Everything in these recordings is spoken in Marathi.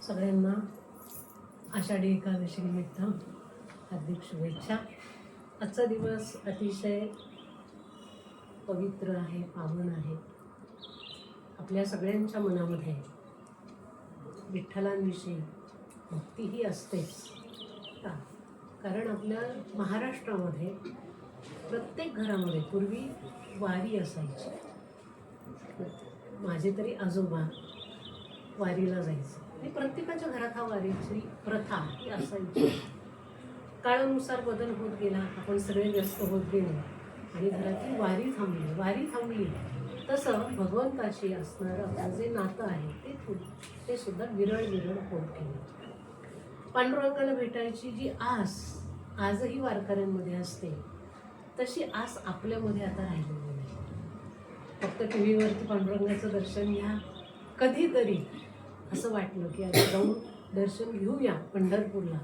सगळ्यांना आषाढी एकादशी निमित्त हार्दिक शुभेच्छा. आजचा दिवस अतिशय पवित्र आहे, पावन आहे. आपल्या सगळ्यांच्या मनामध्ये विठ्ठलांविषयी भक्तीही असतेच. कारण आपल्या महाराष्ट्रामध्ये प्रत्येक घरामध्ये पूर्वी वारी असायची. माझे तरी आजोबा वारीला जायचे आणि प्रत्येकाच्या घरात हा वारीची प्रथा ही असायची. काळानुसार बदल होत गेला, आपण सगळे व्यस्त होत गेलो आणि घरातली वारी थांबली तसं भगवंताशी असणारं आपलं जे नातं आहे ते सुद्धा विरळ होत गेलं. पांडुरंगाला भेटायची जी आस आजही वारकऱ्यांमध्ये असते, तशी आस आपल्यामध्ये आता राहिलेली नाही. फक्त टी व्हीवरती पांडुरंगाचं दर्शन घ्या, कधीतरी असं वाटलं की आता जाऊन दर्शन घेऊया पंढरपूरला,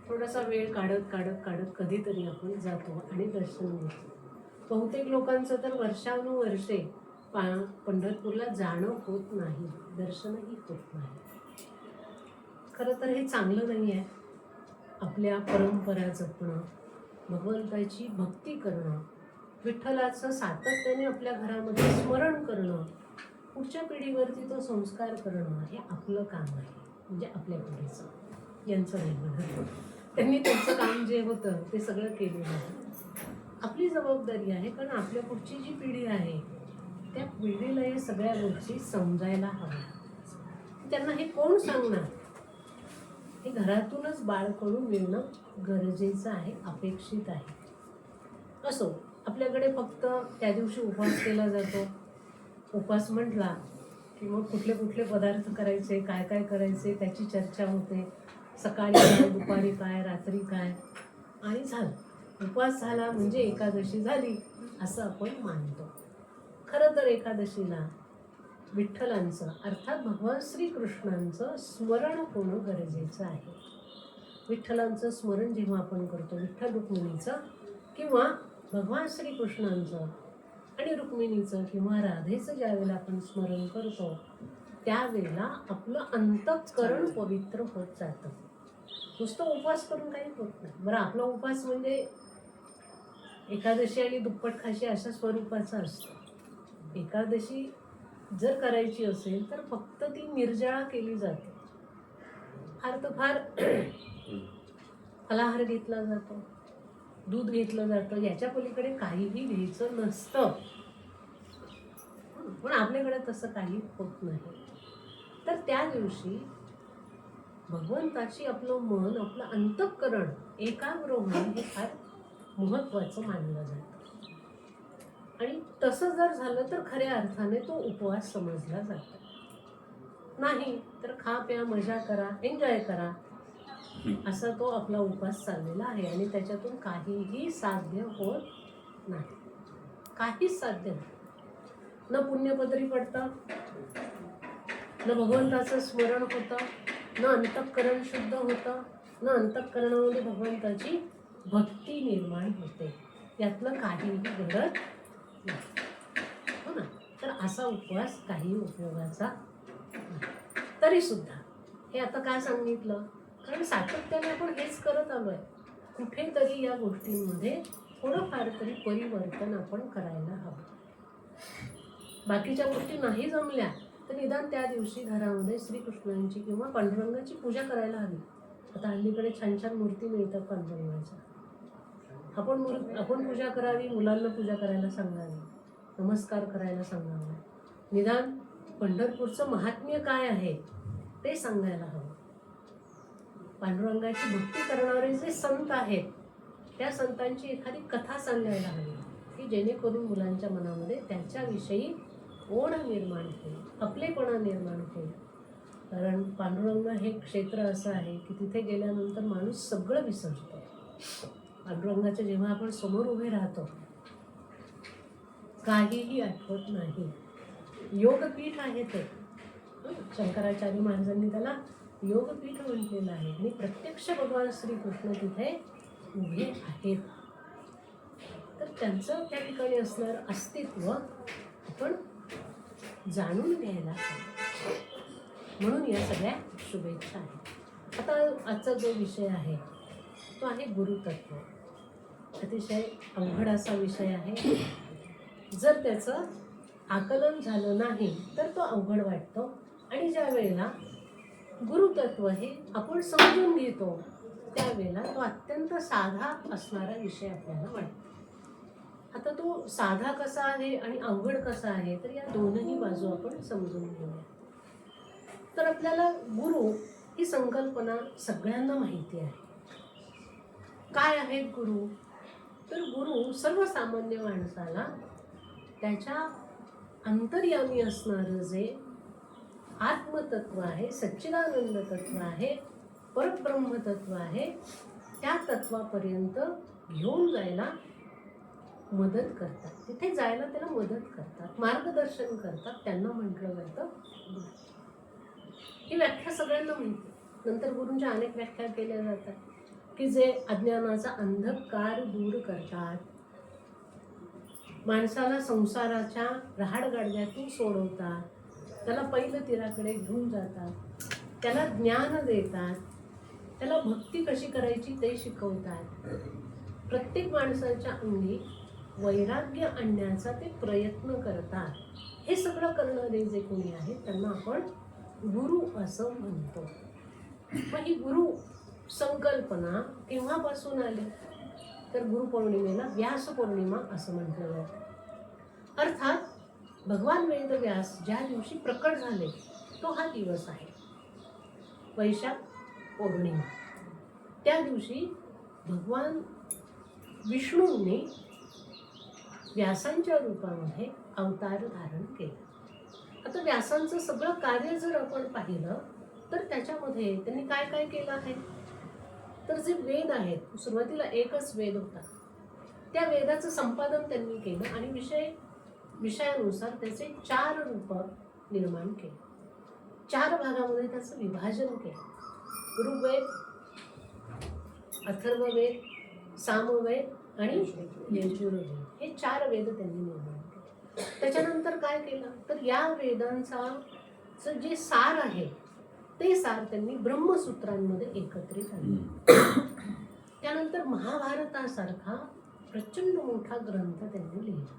थोडासा वेळ काढत कधीतरी आपण जातो आणि दर्शन घेतो. बहुतेक लोकांचं तर वर्षानुवर्षे पंढरपूरला जाणं होत नाही, दर्शनही होत नाही. खरं तर हे चांगलं नाही आहे. आपल्या परंपरा जपणं, भगवंताची भक्ती करणं, विठ्ठलाचं सातत्याने आपल्या घरामध्ये स्मरण करणं, पुढच्या पिढीवरती तो संस्कार करणं हे आपलं काम आहे. म्हणजे आपल्या पिढीचं, यांचं नाही म्हणत. त्यांनी त्यांचं काम जे होतं ते सगळं केलेलं आहे. आपली जबाबदारी आहे, कारण आपल्या पुढची जी पिढी आहे त्या पिढीला या सगळ्या गोष्टी समजायला हव्या. त्यांना हे कोण सांगणार? हे घरातूनच बाळकडून मिळणं गरजेचं आहे, अपेक्षित आहे. असो, आपल्याकडे फक्त त्या दिवशी उपवास केला जातो. उपवास म्हटला की मग कुठले पदार्थ करायचे, काय करायचे त्याची चर्चा होते. सकाळी काय, दुपारी काय, रात्री काय, आणि झालं. उपवास झाला म्हणजे एकादशी झाली असं आपण मानतो. खरं तर एकादशीला विठ्ठलांचं अर्थात भगवान श्रीकृष्णांचं स्मरण होणं गरजेचं आहे. विठ्ठलांचं स्मरण जेव्हा आपण करतो, विठ्ठल रुक्मिणीचं किंवा भगवान श्रीकृष्णांचं आणि रुक्मिणीचं किंवा राधेचं ज्यावेळेला आपण स्मरण करतो, त्यावेळेला आपलं अंतःकरण पवित्र होत जातं. नुसतं उपवास करून काही होत नाही. बरं, आपला उपवास म्हणजे एकादशी आणि दुप्पट खाशी अशा स्वरूपाचं असतं. एकादशी जर करायची असेल तर फक्त ती निर्जळा केली जाते. फार तर फार फलाहार घेतला जातो, दूध घेतलं जातं, याच्या पलीकडे काहीही घ्यायचं नसतं. पण आपल्याकडे तसं काही होत नाही. तर त्या दिवशी भगवंताची आपलं मन, आपलं अंतःकरण एकाग्र होणं हे फार महत्त्वाचं मानलं जातं. आणि तसं जर झालं तर खऱ्या अर्थाने तो उपवास समजला जातो. नाही तर खा प्या, मजा करा, एन्जॉय करा, असा तो आपला उपवास चाललेला आहे. आणि त्याच्यातून काहीही साध्य होत नाही, काहीच साध्य नाही. न पुण्यपदरी पडतं, न भगवंताचं स्मरण होतं, न अंतःकरण शुद्ध होतं, न अंतःकरणामध्ये भगवंताची भक्ती निर्माण होते. यातलं काहीही घडत नाही, हो ना. तर असा उपवास काही उपयोगाचा नाही. तरी सुद्धा हे आता काय सांगितलं, कारण सातत्याने आपण हेच करत आलोय. कुठेतरी या गोष्टींमध्ये थोडंफार तरी परिवर्तन आपण करायला हवं. बाकीच्या गोष्टी नाही जमल्या तर निदान त्या दिवशी घरामध्ये श्रीकृष्णांची किंवा पांडुरंगाची पूजा करायला हवी. आता हल्लीकडे छान मूर्ती मिळतात पांडुरंगाच्या. आपण पूजा करावी, मुलांना पूजा करायला सांगावी, नमस्कार करायला सांगावा. निदान पंढरपूरचं महात्म्य काय आहे ते सांगायला हवं. पांडुरंगाची भक्ती करणारे जे संत आहेत त्या संतांची एखादी कथा सांगायला हवी, की जेणेकरून मुलांच्या मनामध्ये त्यांच्याविषयी ओढ निर्माण होईल, आपलेपणा निर्माण होईल. कारण पांडुरंग हे क्षेत्र असं आहे की तिथे गेल्यानंतर माणूस सगळं विसरतो. पांडुरंगाच्या जेव्हा आपण समोर उभे राहतो काहीही आठवत नाही. योगपीठ आहे ते. शंकराचार्य महाराजांनी त्याला योगपीठ म्हटलेलं आहे. आणि प्रत्यक्ष भगवान श्रीकृष्ण तिथे उभे आहेत. तर त्यांचं त्या ठिकाणी असणारं अस्तित्व आपण जाणून घ्यायला हवं. म्हणून या सगळ्या शुभेच्छा आहेत. आता आजचा जो विषय आहे तो आहे गुरुतत्व. अतिशय अवघड असा विषय आहे. जर त्याचं आकलन झालं नाही तर तो अवघड वाटतो, आणि ज्या वेळेला गुरुतत्व हे आपण समजून घेतो त्यावेळेला तो अत्यंत साधा असणारा विषय आपल्याला वाटतो. आता तो साधा कसा आहे आणि अवघड कसा आहे, तर या दोनही बाजू आपण समजून घेऊया. तर आपल्याला गुरु ही संकल्पना सगळ्यांना माहिती आहे. काय आहेत गुरु? तर गुरु सर्वसामान्य माणसाला त्याच्या अंतर्यामी असणारं जे आत्मतत्व आहे, सच्चिदानंद तत्व आहे, परब्रह्म तत्व आहे, त्या तत्वापर्यंत घेऊन जायला मदत करतात. तिथे जायला त्याला मदत करतात, मार्गदर्शन करतात. त्यांना म्हटलं जातं गुरु. ही व्याख्या सगळ्यांना माहिती. नंतर गुरूंच्या अनेक व्याख्या केल्या जातात की जे अज्ञानाचा अंधकार दूर करतात, माणसाला संसाराच्या रहाडगाडग्यातून सोडवतात, त्याला पहिलं तीराकडे घेऊन जातात, त्याला ज्ञान देतात, त्याला भक्ती कशी करायची ते शिकवतात. प्रत्येक माणसाच्या अंगी वैराग्य आणण्याचा ते प्रयत्न करतात. हे सगळं करणारे जे कोणी आहेत त्यांना आपण गुरु असं म्हणतो. मग ही गुरु संकल्पना केव्हापासून आली? तर गुरुपौर्णिमेला व्यास पौर्णिमा असं म्हटलं जातं. अर्थात भगवान वेदव्यास ज्या दिवशी प्रकट झाले तो हा दिवस आहे, वैशाख पौर्णिमा. त्या दिवशी भगवान विष्णूंनी व्यासांच्या रूपामध्ये अवतार धारण केला. आता व्यासांचं सगळं कार्य जर आपण पाहिलं तर त्याच्यामध्ये त्यांनी काय काय केलं आहे, तर जे वेद आहेत, सुरुवातीला एकच वेद होता, त्या वेदाचं संपादन त्यांनी केलं आणि विषयानुसार त्याचे 4 रूप निर्माण केले. 4 भागामध्ये त्याचं विभाजन केलं. ऋग्वेद, अथर्ववेद, सामवेद आणि यजुर्वेद, हे 4 वेद त्यांनी निर्माण केले. त्याच्यानंतर काय केलं, तर या वेदांचा जे सार आहे ते सार त्यांनी ब्रह्मसूत्रांमध्ये एकत्रित आणले. त्यानंतर महाभारतासारखा प्रचंड मोठा ग्रंथ त्यांनी लिहिला.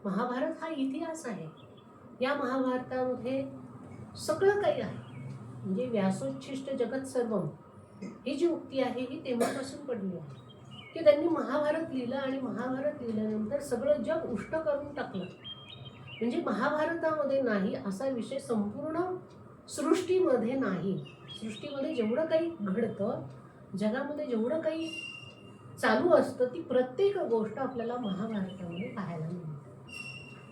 महाभारत हा इतिहास आहे. या महाभारतामध्ये सगळं काही आहे. म्हणजे व्यासोच्छिष्ट जगत सर्वम ही जी उक्ती आहे ही तेव्हापासून पडली आहे की त्यांनी महाभारत लिहिलं आणि महाभारत लिहिल्यानंतर सगळं जग उष्ट करून टाकलं. म्हणजे महाभारतामध्ये नाही असा विषय संपूर्ण सृष्टीमध्ये नाही. सृष्टीमध्ये जेवढं काही घडतं, जगामध्ये जेवढं काही चालू असतं, ती प्रत्येक गोष्ट आपल्याला महाभारतामध्ये पाहायला मिळते.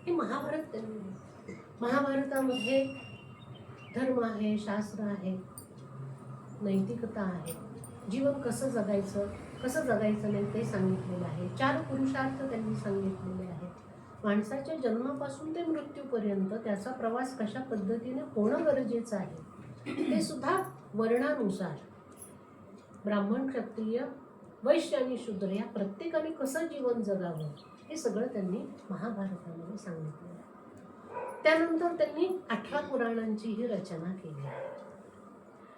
हे महाभारत त्यांनी. महाभारतामध्ये धर्म आहे, शास्त्र आहे, नैतिकता आहे, जीवन कसं जगायचं नाही ते सांगितलेलं आहे. 4 पुरुषार्थ त्यांनी सांगितलेले आहेत. माणसाच्या जन्मापासून ते मृत्यूपर्यंत त्याचा प्रवास कशा पद्धतीने होणं गरजेचं आहे ते सुद्धा वर्णानुसार, ब्राह्मण, क्षत्रिय, वैश्य आणि शूद्र या प्रत्येकाने कसं जीवन जगावं हे सगळं त्यांनी महाभारतामध्ये सांगितलेलं आहे. त्यानंतर त्यांनी 18 पुराणांचीही रचना केली आहे.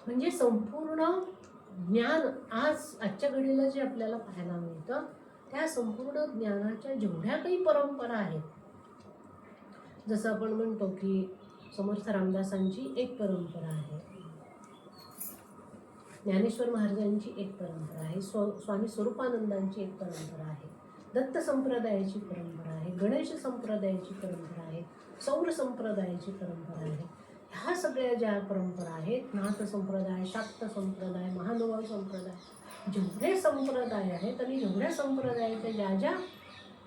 म्हणजे संपूर्ण ज्ञान आजच्या घडीला जे आपल्याला पाहायला मिळतं त्या संपूर्ण ज्ञानाच्या जेवढ्या काही परंपरा आहेत, जसं आपण म्हणतो की समर्थ रामदासांची एक परंपरा आहे, ज्ञानेश्वर महाराजांची एक परंपरा आहे, स्वामी स्वरूपानंदांची एक परंपरा आहे, दत्त संप्रदायाची परंपरा आहे, गणेश संप्रदायाची परंपरा आहे, सौर संप्रदायाची परंपरा आहे. ह्या सगळ्या ज्या परंपरा आहेत, नाथ संप्रदाय, शाक्त संप्रदाय, महानुभाव संप्रदाय, जेवढे संप्रदाय आहेत आणि जेवढ्या संप्रदायाच्या ज्या ज्या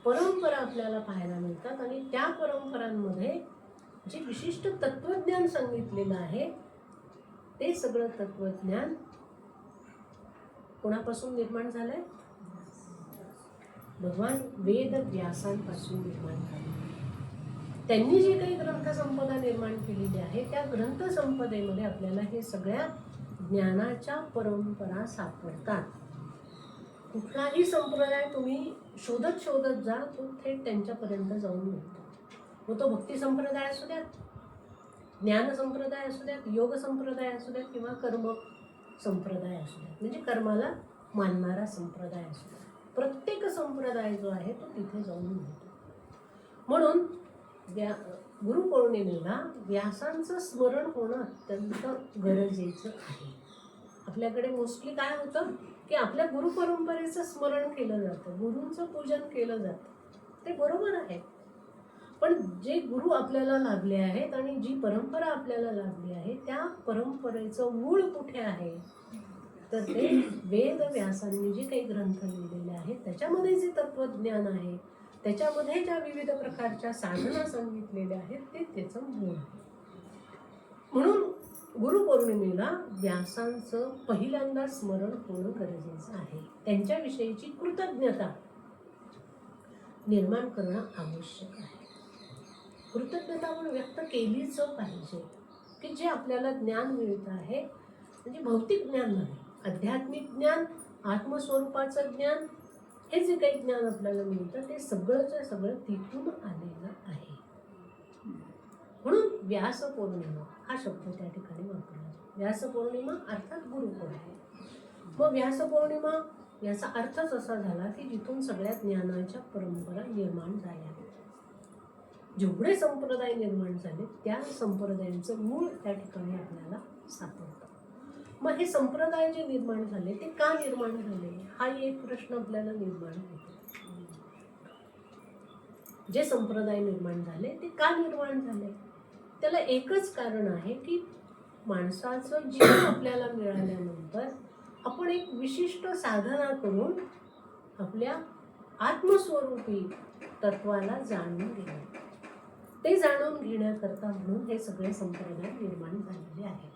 परंपरा आपल्याला पाहायला मिळतात आणि त्या परंपरांमध्ये जे विशिष्ट तत्वज्ञान सांगितलेलं आहे ते सगळं तत्वज्ञान कोणापासून निर्माण झालंय? भगवान वेद व्यासांपासून निर्माण झाले. त्यांनी जी काही ग्रंथसंपदा निर्माण केलेली आहे त्या ग्रंथसंपदेमध्ये आपल्याला हे सगळ्या ज्ञानाच्या परंपरा सापडतात. कुठलाही संप्रदाय तुम्ही शोधत जा तो थेट त्यांच्यापर्यंत जाऊन मिळतो. मग तो भक्ती संप्रदाय असू द्यात, ज्ञान संप्रदाय असू द्यात, योग संप्रदाय असू द्यात किंवा कर्म संप्रदाय असू द्यात, म्हणजे कर्माला मानणारा संप्रदाय असू द्यात. प्रत्येक संप्रदाय जो आहे तो तिथे जाऊन मिळतो. म्हणून गुरुपौर्णिमेला व्यासांचं स्मरण होणं अत्यंत गरजेचं आहे. आपल्याकडे मोस्टली काय होतं की आपल्या गुरुपरंपरेचं स्मरण केलं जातं, गुरूंचं पूजन केलं जातं, ते बरोबर आहे. पण जे गुरु आपल्याला लाभले आहेत आणि जी परंपरा आपल्याला लाभली आहे त्या परंपरेचं मूळ कुठे आहे, तर ते वेद व्यासांनी जे काही ग्रंथ लिहिलेले आहेत त्याच्यामध्ये जे तत्वज्ञान आहे, त्याच्यामध्ये ज्या विविध प्रकारच्या साधना सांगितलेल्या आहेत ते त्याचं मूळ आहे. म्हणून गुरुपौर्णिमेला व्यासांचं पहिल्यांदा स्मरण होणं गरजेचं आहे. त्यांच्याविषयीची कृतज्ञता निर्माण करणं आवश्यक आहे. कृतज्ञता आपण व्यक्त केलीच पाहिजे की जे आपल्याला ज्ञान मिळतं आहे, म्हणजे भौतिक ज्ञान नाही, आध्यात्मिक ज्ञान, आत्मस्वरूपाचं ज्ञान, हे जे काही ज्ञान आपल्याला मिळतं ते सगळंच्या सगळं तिथून आलेलं आहे. म्हणून व्यास पौर्णिमा हा शब्द त्या ठिकाणी वापरला. व्यास पौर्णिमा अर्थात गुरुपौर्णिमा. मग व्यास पौर्णिमा याचा अर्थच असा झाला की जिथून सगळ्या ज्ञानाच्या परंपरा निर्माण झाल्या. जेवढे संप्रदाय निर्माण झाले त्या संप्रदायांचं मूळ त्या ठिकाणी आपल्याला सापडतं. मग हे संप्रदाय जे निर्माण झाले ते का निर्माण झाले हा एक प्रश्न आपल्याला निर्माण होतो. जे संप्रदाय निर्माण झाले ते का निर्माण झाले, त्याला एकच कारण आहे की माणसाचं जीवन आपल्याला मिळाल्यानंतर आपण एक विशिष्ट साधना करून आपल्या आत्मस्वरूपी तत्वाला जाणून घेणं. ते जाणून घेण्याकरता म्हणून हे सगळे संप्रदाय निर्माण झालेले आहेत.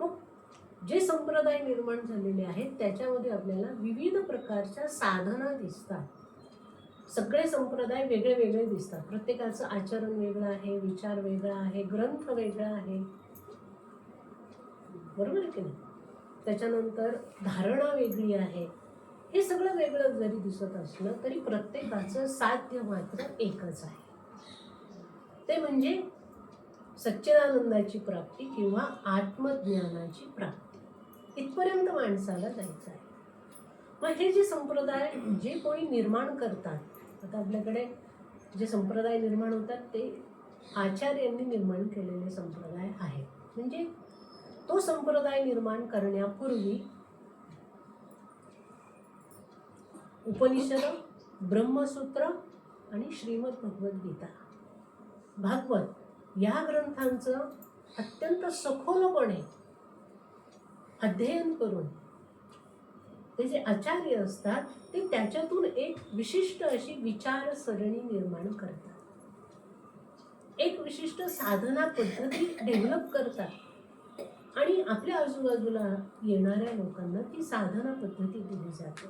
मग जे संप्रदाय निर्माण झालेले आहेत त्याच्यामध्ये आपल्याला विविध प्रकारच्या साधना दिसतात. सगळे संप्रदाय वेगळे वेगळे दिसतात. प्रत्येकाचं आचरण वेगळं आहे, विचार वेगळा आहे, ग्रंथ वेगळा आहे, बरोबर आहे की नाही. त्याच्यानंतर धारणा वेगळी आहे. हे सगळं वेगळं जरी दिसत असलं तरी प्रत्येकाचं साध्य मात्र एकच आहे, ते म्हणजे सच्चिदानंदाची प्राप्ती किंवा आत्मज्ञानाची प्राप्ती. इथपर्यंत माणसाला जायचं आहे. मग हे जे संप्रदाय जे कोणी निर्माण करतात, आता आपल्याकडे जे संप्रदाय निर्माण होतात ते आचार्यांनी निर्माण केलेले संप्रदाय आहेत. म्हणजे तो संप्रदाय निर्माण करण्यापूर्वी उपनिषद, ब्रह्मसूत्र आणि श्रीमद भगवद्गीता, भागवत या ग्रंथांचं अत्यंत सखोलपणे अध्ययन करून ते जे आचार्य असतात ते त्याच्यातून एक विशिष्ट अशी विचारसरणी निर्माण करतात, एक विशिष्ट साधना पद्धती डेव्हलप करतात आणि आपल्या आजूबाजूला येणाऱ्या लोकांना ती साधना पद्धती दिली जाते.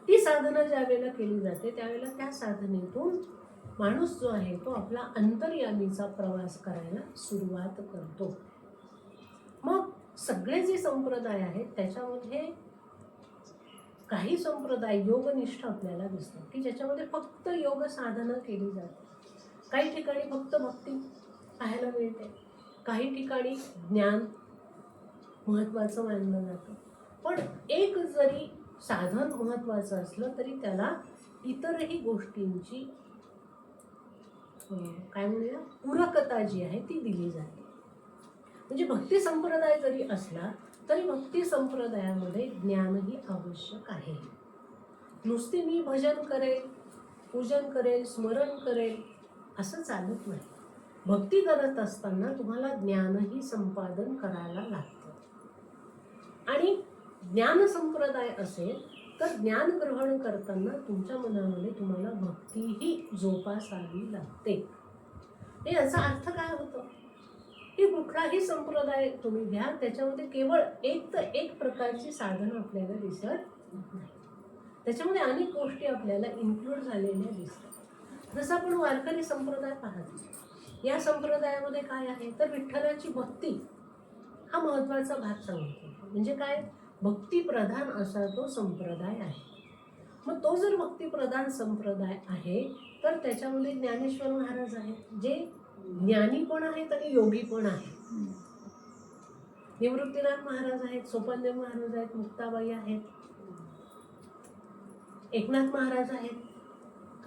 ती साधना ज्या वेळेला केली जाते त्यावेळेला त्या साधनेतून माणूस जो आहे तो आपला अंतर्यामीचा प्रवास करायला सुरुवात करतो. मग सगळे जे संप्रदाय आहेत त्याच्यामध्ये काही संप्रदाय योगनिष्ठ आपल्याला दिसतात की ज्याच्यामध्ये फक्त योग साधना केली जाते. काही ठिकाणी फक्त भक्ती पाहायला मिळते, काही ठिकाणी ज्ञान महत्त्वाचं मानलं जातं. पण एक जरी साधन महत्त्वाचं असलं तरी त्याला इतरही गोष्टींची काय म्हणूया पूरकता जी आहे ती दिली जाते. म्हणजे भक्ती संप्रदाय जरी असला तरी भक्ती संप्रदायामध्ये ज्ञानही आवश्यक आहे. नुसती मी भजन करेल, पूजन करेल, स्मरण करेल असं चालत नाही. भक्ती करत असताना तुम्हाला ज्ञानही संपादन करायला लागतं. आणि ज्ञान संप्रदाय असेल तर ज्ञान ग्रहण करताना तुमच्या मनामध्ये तुम्हाला भक्तीही जोपासावी लागते. हे याचा अर्थ काय होतो की कुठलाही संप्रदाय तुम्ही घ्या त्याच्यामध्ये केवळ एक तर एक प्रकारची साधना आपल्याला दिसत नाही, त्याच्यामध्ये अनेक गोष्टी आपल्याला इन्क्लूड झालेल्या दिसतात. जसं आपण वारकरी संप्रदाय पाहतो, या संप्रदायामध्ये काय आहे तर विठ्ठलाची भक्ती हा महत्त्वाचा भाग सांगतो. म्हणजे काय, भक्तिप्रधान असा तो संप्रदाय आहे. मग तो जर भक्तिप्रधान संप्रदाय आहे तर त्याच्यामध्ये ज्ञानेश्वर महाराज आहेत, जे ज्ञानी पण आहेत आणि योगी पण आहेत. निवृत्तीनाथ महाराज आहेत, सोपानदेव महाराज आहेत, मुक्ताबाई आहेत, एकनाथ महाराज आहेत.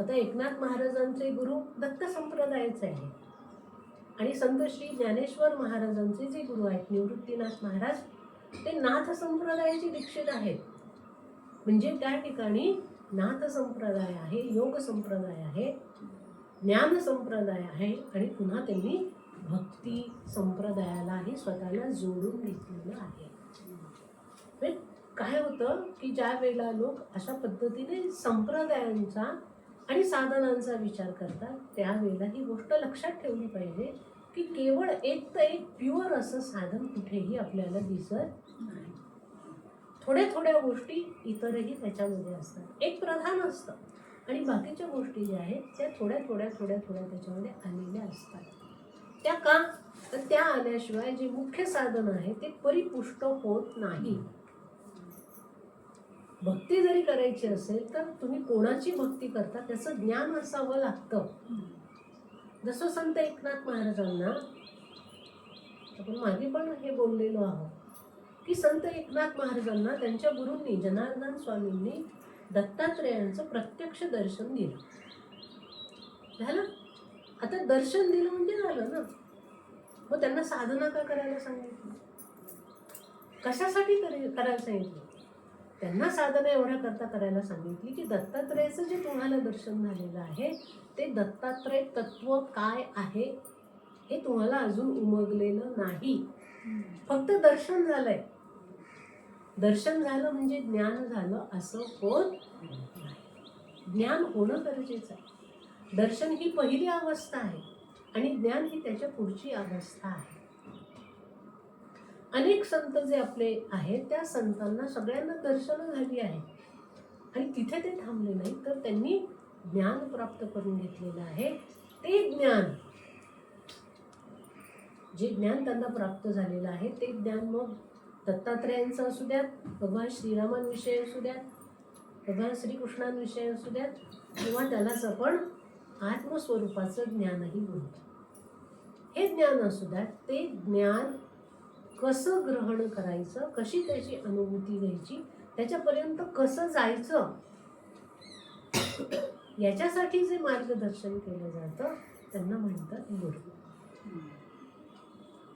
आता एकनाथ महाराजांचे गुरु दत्त संप्रदायाचे आहे आणि संत श्री ज्ञानेश्वर महाराजांचे जे गुरु आहेत निवृत्तीनाथ महाराज, ते नाथ संप्रदायाचे दीक्षित आहेत. म्हणजे त्या ठिकाणी नाथ संप्रदाय आहे, योग संप्रदाय आहे, ज्ञान संप्रदाय आहे आणि पुन्हा त्यांनी भक्ती संप्रदायालाही स्वतःला जोडून घेतलेलं आहे. काय होतं की ज्या वेळेला लोक अशा पद्धतीने संप्रदायांचा आणि साधनांचा विचार करतात, त्यावेळेला ही गोष्ट लक्षात ठेवली पाहिजे की केवळ एक तर एक प्युअर असं साधन कुठेही आपल्याला दिसत नाही. थोड्या थोड्या गोष्टी इतरही त्याच्यामध्ये असतात. एक प्रधान असतं आणि बाकीच्या गोष्टी ज्या आहेत त्या थोड्या थोड्या थोड्या थोड्या त्याच्यामध्ये आलेल्या असतात. त्या का? तर त्या आल्याशिवाय जे मुख्य साधन आहे ते परिपुष्ट होत नाही. भक्ती जरी करायची असेल तर तुम्ही कोणाची भक्ती करता त्याचं ज्ञान असावं लागतं. जसं संत एकनाथ महाराजांना आपण मागे पण हे बोललेलो आहोत की संत एकनाथ महाराजांना त्यांच्या गुरूंनी जनार्दन स्वामींनी दत्तात्रेयांचं प्रत्यक्ष दर्शन दिलं. झालं. आता दर्शन दिलं म्हणजे झालं ना. मग त्यांना साधना का करायला सांगितली? कशासाठी करायला सांगितलं? त्यांना साधना एवढ्या करता करायला सांगितली की दत्तात्रेयाचं जे तुम्हाला दर्शन झालेलं आहे ते दत्तात्रेय तत्व काय आहे हे तुम्हाला अजून उमगलेलं नाही. फक्त दर्शन झालंय. दर्शन झालं म्हणजे ज्ञान झालं असं होत नाही. ज्ञान होणं गरजेचं आहे. दर्शन ही पहिली अवस्था आहे आणि ज्ञान ही त्याच्या पुढची अवस्था आहे. अनेक संत जे आपले आहेत त्या संतांना सगळ्यांना दर्शनं झाली आहे आणि तिथे ते थांबले नाही, तर त्यांनी ज्ञान प्राप्त करून घेतलेलं आहे. ते ज्ञान, जे ज्ञान त्यांना प्राप्त झालेलं आहे ते ज्ञान मग दत्तात्रेयांचं असू द्यात, भगवान श्रीरामांविषयी असू द्यात, भगवान श्रीकृष्णांविषयी असू द्यात, किंवा त्यालाच आपण आत्मस्वरूपाचं ज्ञानही बोलतो. हे ज्ञान असू द्यात, ते ज्ञान कसं ग्रहण करायचं, कशी त्याची अनुभूती घ्यायची, त्याच्यापर्यंत कसं जायचं, याच्यासाठी जे मार्गदर्शन केलं जातं त्यांना म्हणतात गुरु.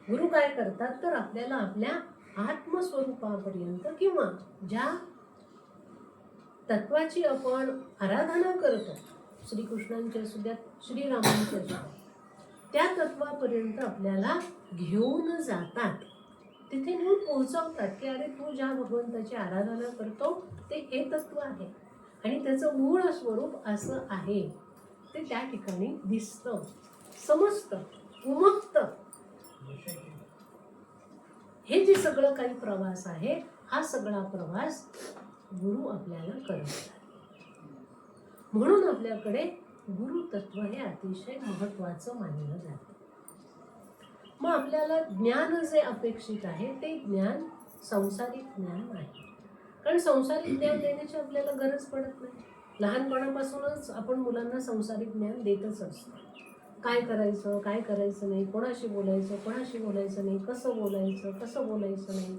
गुरु काय करतात तर आपल्याला आपल्या आत्मस्वरूपापर्यंत किंवा ज्या तत्वाची आपण आराधना करतो, श्रीकृष्णांच्या असू द्यात, श्रीरामांच्या असू द्यात, त्या तत्वापर्यंत आपल्याला घेऊन जातात. तिथे नेऊन पोहोचवतात की अरे तू ज्या भगवंताची आराधना करतो ते हे तत्व आहे आणि त्याचं मूळ स्वरूप असं आहे. ते त्या ठिकाणी दिसतं, समजतं, उमगतं. हे जे सगळं काही प्रवास आहे, हा सगळा प्रवास गुरु आपल्याला करतात. म्हणून आपल्याकडे गुरु तत्व हे अतिशय महत्त्वाचं मानलं जातं. मग आपल्याला ज्ञान जे अपेक्षित आहे ते ज्ञान संसारिक ज्ञान आहे. कारण संसारिक ज्ञान देण्याची आपल्याला गरज पडत नाही. लहानपणापासूनच आपण मुलांना संसारिक ज्ञान देतच असतो. काय करायचं, काय करायचं नाही, कोणाशी बोलायचं, कोणाशी बोलायचं नाही, कसं बोलायचं, कसं बोलायचं नाही,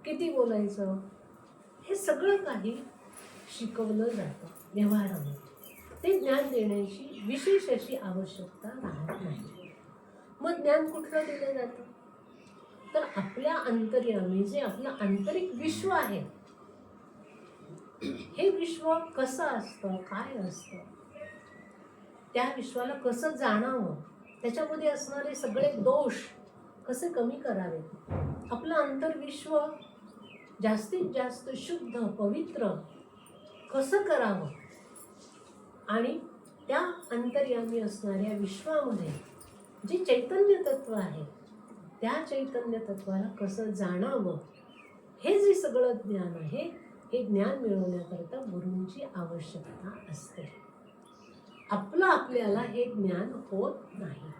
किती बोलायचं, हे सगळं काही शिकवलं जातं व्यवहारामध्ये. ते ज्ञान देण्याची विशेष अशी आवश्यकता राहत नाही. मग ज्ञान कुठलं दिलं जातं तर आपल्या अंतर्यामी जे आपलं आंतरिक विश्व आहे, हे विश्व कसं असतं, काय असतं, त्या विश्वाला कसं जाणावं, त्याच्यामध्ये असणारे सगळे दोष कसे कमी करावे, आपलं अंतर्विश्व जास्तीत जास्त शुद्ध पवित्र कसं करावं आणि त्या अंतर्यामी असणाऱ्या विश्वामध्ये जे चैतन्य तत्व आहे त्या चैतन्य तत्वाला कसं जाणावं, हे जे सगळं ज्ञान आहे हे ज्ञान मिळवण्याकरता गुरूंची आवश्यकता असते. आपलं आपल्याला हे ज्ञान होत नाही.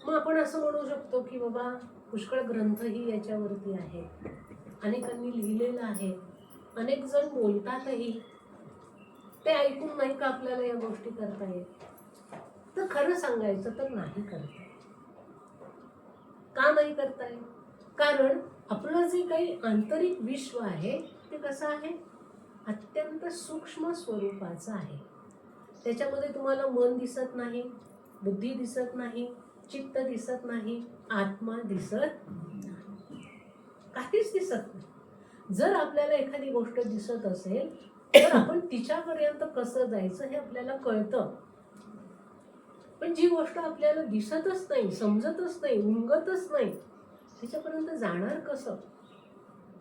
मग आपण असं म्हणू शकतो की बाबा पुष्कळ ग्रंथही याच्यावरती आहेत, अनेकांनी लिहिलेलं आहे, अनेक जण बोलतातही, ते ऐकून नाही का आपल्याला या गोष्टी करता येत? तर खरं सांगायचं तर नाही करता येत. का नाही करता येत? कारण आपलं जे काही आंतरिक विश्व आहे ते कसं आहे? अत्यंत सूक्ष्म स्वरूपाचं आहे. त्याच्यामध्ये तुम्हाला मन दिसत नाही, बुद्धी दिसत नाही, चित्त दिसत नाही, आत्मा दिसत नाही, काहीच दिसत नाही. जर आपल्याला एखादी गोष्ट दिसत असेल तर आपण तिच्यापर्यंत कसं जायचं हे आपल्याला कळतं. पण जी गोष्ट आपल्याला दिसतच नाही, समजतच नाही, उमगतच नाही, तिच्यापर्यंत जाणार कसं?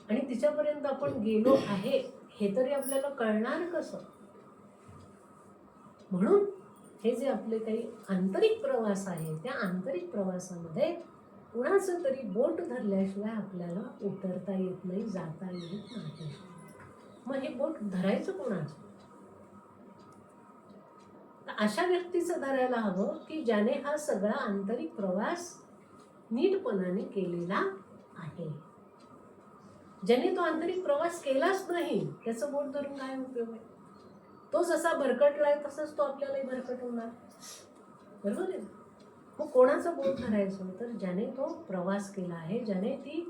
आणि तिच्यापर्यंत आपण गेलो आहे हे तरी आपल्याला कळणार कसं? म्हणून हे जे आपले काही आंतरिक प्रवास आहे त्या आंतरिक प्रवासामध्ये कुणाचं तरी बोट धरल्याशिवाय आपल्याला उतरता येत नाही, जाता येत नाही. मग हे बोट धरायचं कोणाचं? अशा व्यक्तीचं धरायला हवं की ज्याने हा सगळा आंतरिक प्रवास नीटपणाने केलेला आहे. ज्याने तो आंतरिक प्रवास केलाच नाही त्याचं बोट धरून काय उपयोग आहे? तो जसा भरकटलाय तसाच तो आपल्यालाही भरकटवणार, बरोबर आहे? मग कोणाचं बोट धरायचं? तर ज्याने तो प्रवास केला आहे, ज्याने ती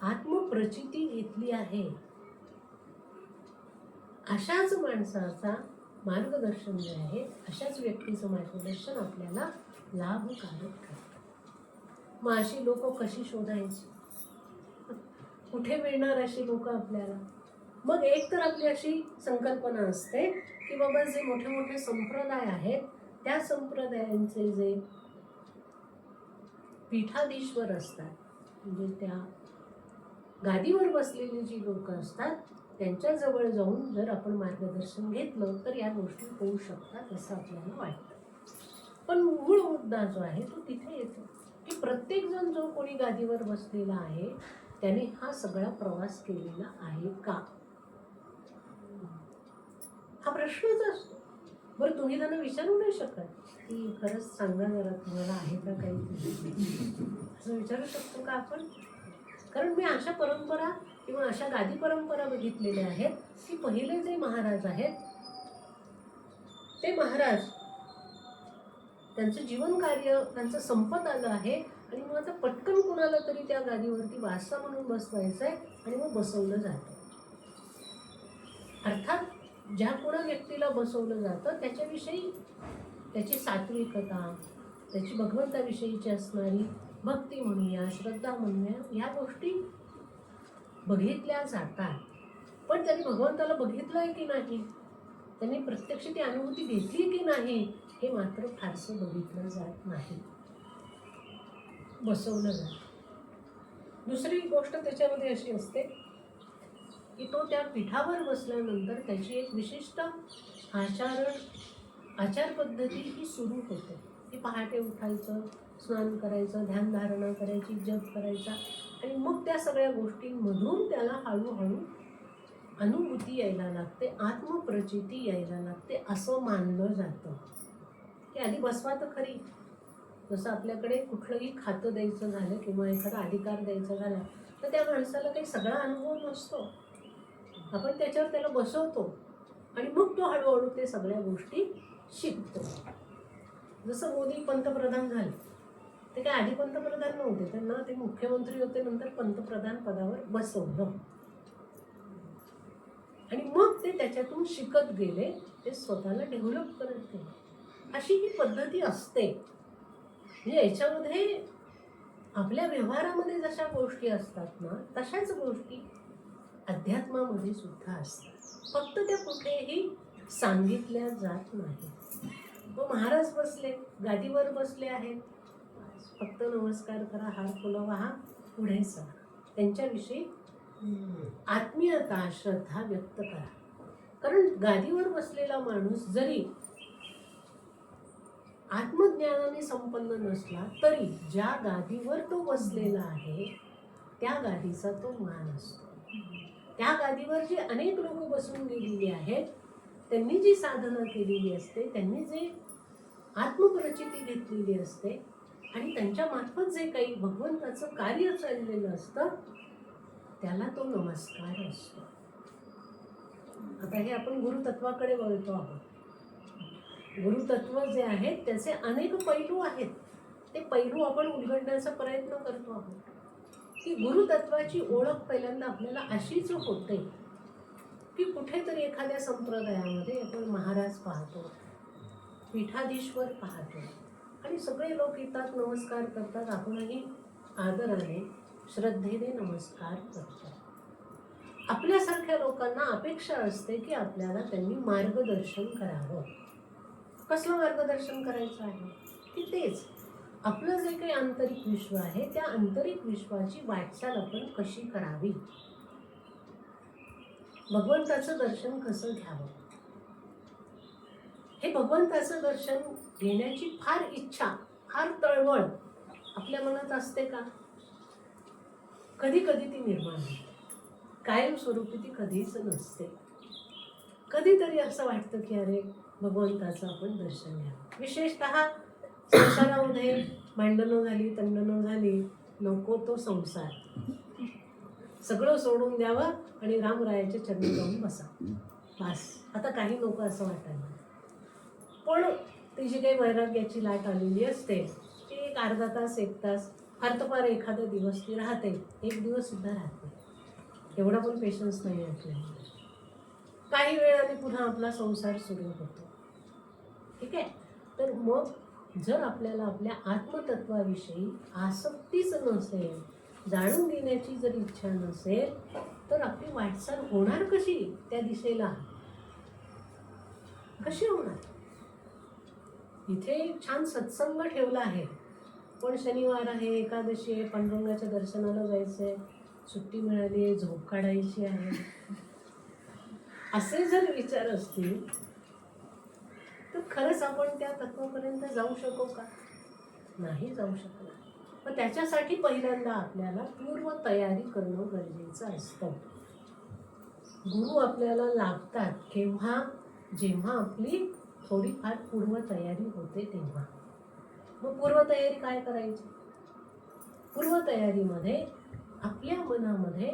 आत्मप्रचिती घेतली आहे, अशाच माणसाचा मार्गदर्शन जे आहे, अशाच व्यक्तीचं मार्गदर्शन आपल्याला लाभकारक ठरतं. मग अशी लोक कशी शोधायची? कुठे मिळणार अशी लोक आपल्याला? मग एक तर आपली अशी संकल्पना असते की बाबा जे मोठे मोठे संप्रदाय आहेत त्या संप्रदायांचे जे पीठाधीश्वर असतात, म्हणजे त्या गादीवर बसलेली जी लोक असतात त्यांच्याजवळ जाऊन जर आपण मार्गदर्शन घेतलं तर या गोष्टी होऊ शकतात असं आपल्याला वाटतं. पण मूळ मुद्दा जो आहे तो तिथे येतो की प्रत्येक जण जो कोणी गादीवर बसलेला आहे त्याने हा सगळा प्रवास केलेला आहे का, हा प्रश्नच असतो. बरं, तुम्ही त्यांना विचारू नाही शकत की खरंच सांगा जरा तुम्हाला आहे का काही, असं विचारू शकतो का आपण? कारण मी अशा परंपरा किंवा अशा गादी परंपरा बघितलेल्या आहेत की पहिले जे महाराज आहेत ते महाराज त्यांचं जीवन कार्य त्यांचं संपत आलं आहे आणि मग आता पटकन कुणाला तरी त्या गादीवरती वारसा म्हणून बसवायचंय आणि मग बसवलं जातं. अर्थात ज्या कोणा व्यक्तीला बसवलं जातं त्याच्याविषयी त्याची सात्विकता, त्याची भगवंताविषयीची असणारी भक्ती म्हणूया, श्रद्धा म्हणूया, या गोष्टी बघितल्या जातात. पण त्यांनी भगवंताला बघितलंय की नाही, त्यांनी प्रत्यक्ष ती अनुभूती घेतली की नाही हे मात्र फारसं बघितलं जात नाही, बसवलं जातं. दुसरी गोष्ट त्याच्यामध्ये अशी असते की तो त्या पीठावर बसल्यानंतर त्याची एक विशिष्ट आचार पद्धती ही सुरू होते. ती पहाटे उठायचं, स्नान करायचं, ध्यानधारणा करायची, जप करायचा आणि मग त्या सगळ्या गोष्टींमधून त्याला हळूहळू अनुभूती यायला लागते, आत्मप्रचिती यायला लागते असं मानलं जातं. की आधी बसवा तर खरी. जसं आपल्याकडे कुठलंही खातं द्यायचं झालं किंवा एखादा अधिकार द्यायचा झाला तर त्या माणसाला काही सगळा अनुभव नसतो, आपण त्याच्यावर त्याला बसवतो आणि मग तो हळूहळू ते सगळ्या गोष्टी शिकतो. जसं मोदी पंतप्रधान झाले, ते काय आधी पंतप्रधान नव्हते, त्यांना ते मुख्यमंत्री होते, नंतर पंतप्रधान पदावर बसवलं आणि मग ते त्याच्यातून शिकत गेले, ते स्वतःला डेव्हलप करत गेले. अशी ही पद्धती असते. म्हणजे याच्यामध्ये आपल्या व्यवहारामध्ये जशा गोष्टी असतात ना तशाच गोष्टी अध्यात्मामध्ये सुद्धा असतात, फक्त त्या कुठेही सांगितल्या जात नाही. तो महाराज बसले, गादीवर बसले आहेत, फक्त नमस्कार करा, हार फुलं वाहा, पुढे चला, त्यांच्याविषयी आत्मीयता, श्रद्धा व्यक्त करा. कारण गादीवर बसलेला माणूस जरी आत्मज्ञानाने संपन्न नसला तरी ज्या गादीवर तो बसलेला आहे त्या गादीचा तो मान असतो. त्या गादीवर जे अनेक लोक बसून गेलेली आहेत, त्यांनी जी साधना केलेली असते, त्यांनी जे आत्मप्रचिती घेतलेली असते आणि त्यांच्या मार्फत जे काही भगवंताचं कार्य चाललेलं असतं त्याला तो नमस्कार असतो. आता हे आपण गुरुतत्वाकडे वळतो आहोत. गुरुतत्व जे आहे त्याचे अनेक पैलू आहेत. ते पैलू आपण उलगडण्याचा प्रयत्न करतो आहोत. की गुरुतत्वाची ओळख पहिल्यांदा आपल्याला अशीच होते की कुठेतरी एखाद्या संप्रदायामध्ये आपण महाराज पाहतो, पीठाधीश्वर पाहतो आणि सगळे लोक येतात, नमस्कार करतात. आपणही आदराने श्रद्धेने नमस्कार करतो. आपल्यासारख्या लोकांना अपेक्षा असते की आपल्याला त्यांनी मार्गदर्शन करावं. कसलं मार्गदर्शन करायचं आहे की तेच आपलं जे काही आंतरिक विश्व आहे त्या आंतरिक विश्वाची वाटचाल आपण कशी करावी, भगवंताचं दर्शन कसं घ्यावं. हे भगवंताचं दर्शन घेण्याची फार इच्छा, फार तळमळ आपल्या मनात असते का? कधी कधी ती निर्माण होते, कायमस्वरूपी ती कधीच नसते. कधीतरी असं वाटतं की अरे भगवंताचं आपण दर्शन घ्यावं. विशेषतः संसारामध्ये भांडणं झाली, तंडणं झाली, नको तो संसार, सगळं सोडून द्यावं आणि रामरायाच्या चरणी जाऊन बसा, बस. आता काही लोक असं वाटायला, पण ती जी काही वैराग्याची लाट आलेली असते ती एक अर्धा तास, एक तास, फार तर फार एखादा दिवस ती राहते. एक दिवस सुद्धा राहते, एवढा पण पेशन्स नाही आपल्याला. काही वेळाने पुन्हा आपला संसार सुरू होतो. ठीक आहे. तर मग जर आपल्याला आपल्या आत्मतत्वाविषयी आसक्तीच नसेल, जाणून घेण्याची जर इच्छा नसेल, तर आपली वाटचाल होणार कशी त्या दिशेला? कशी होणार? इथे छान सत्संग ठेवला आहे, पण शनिवार आहे, एकादशी आहे, पांडुरंगाच्या दर्शनाला जायचंय, सुट्टी मिळाली आहे, झोप काढायची आहे, असे जर विचार असतील तर खरंच आपण त्या तत्वापर्यंत जाऊ शकू का? नाही जाऊ शकणार. पण त्याच्यासाठी पहिल्यांदा आपल्याला पूर्व तयारी करणं गरजेचं असतं. गुरु आपल्याला लाभतात केव्हा? जेव्हा आपली थोडीफार पूर्वतयारी होते तेव्हा. मग पूर्वतयारी काय करायची? पूर्वतयारीमध्ये आपल्या मनामध्ये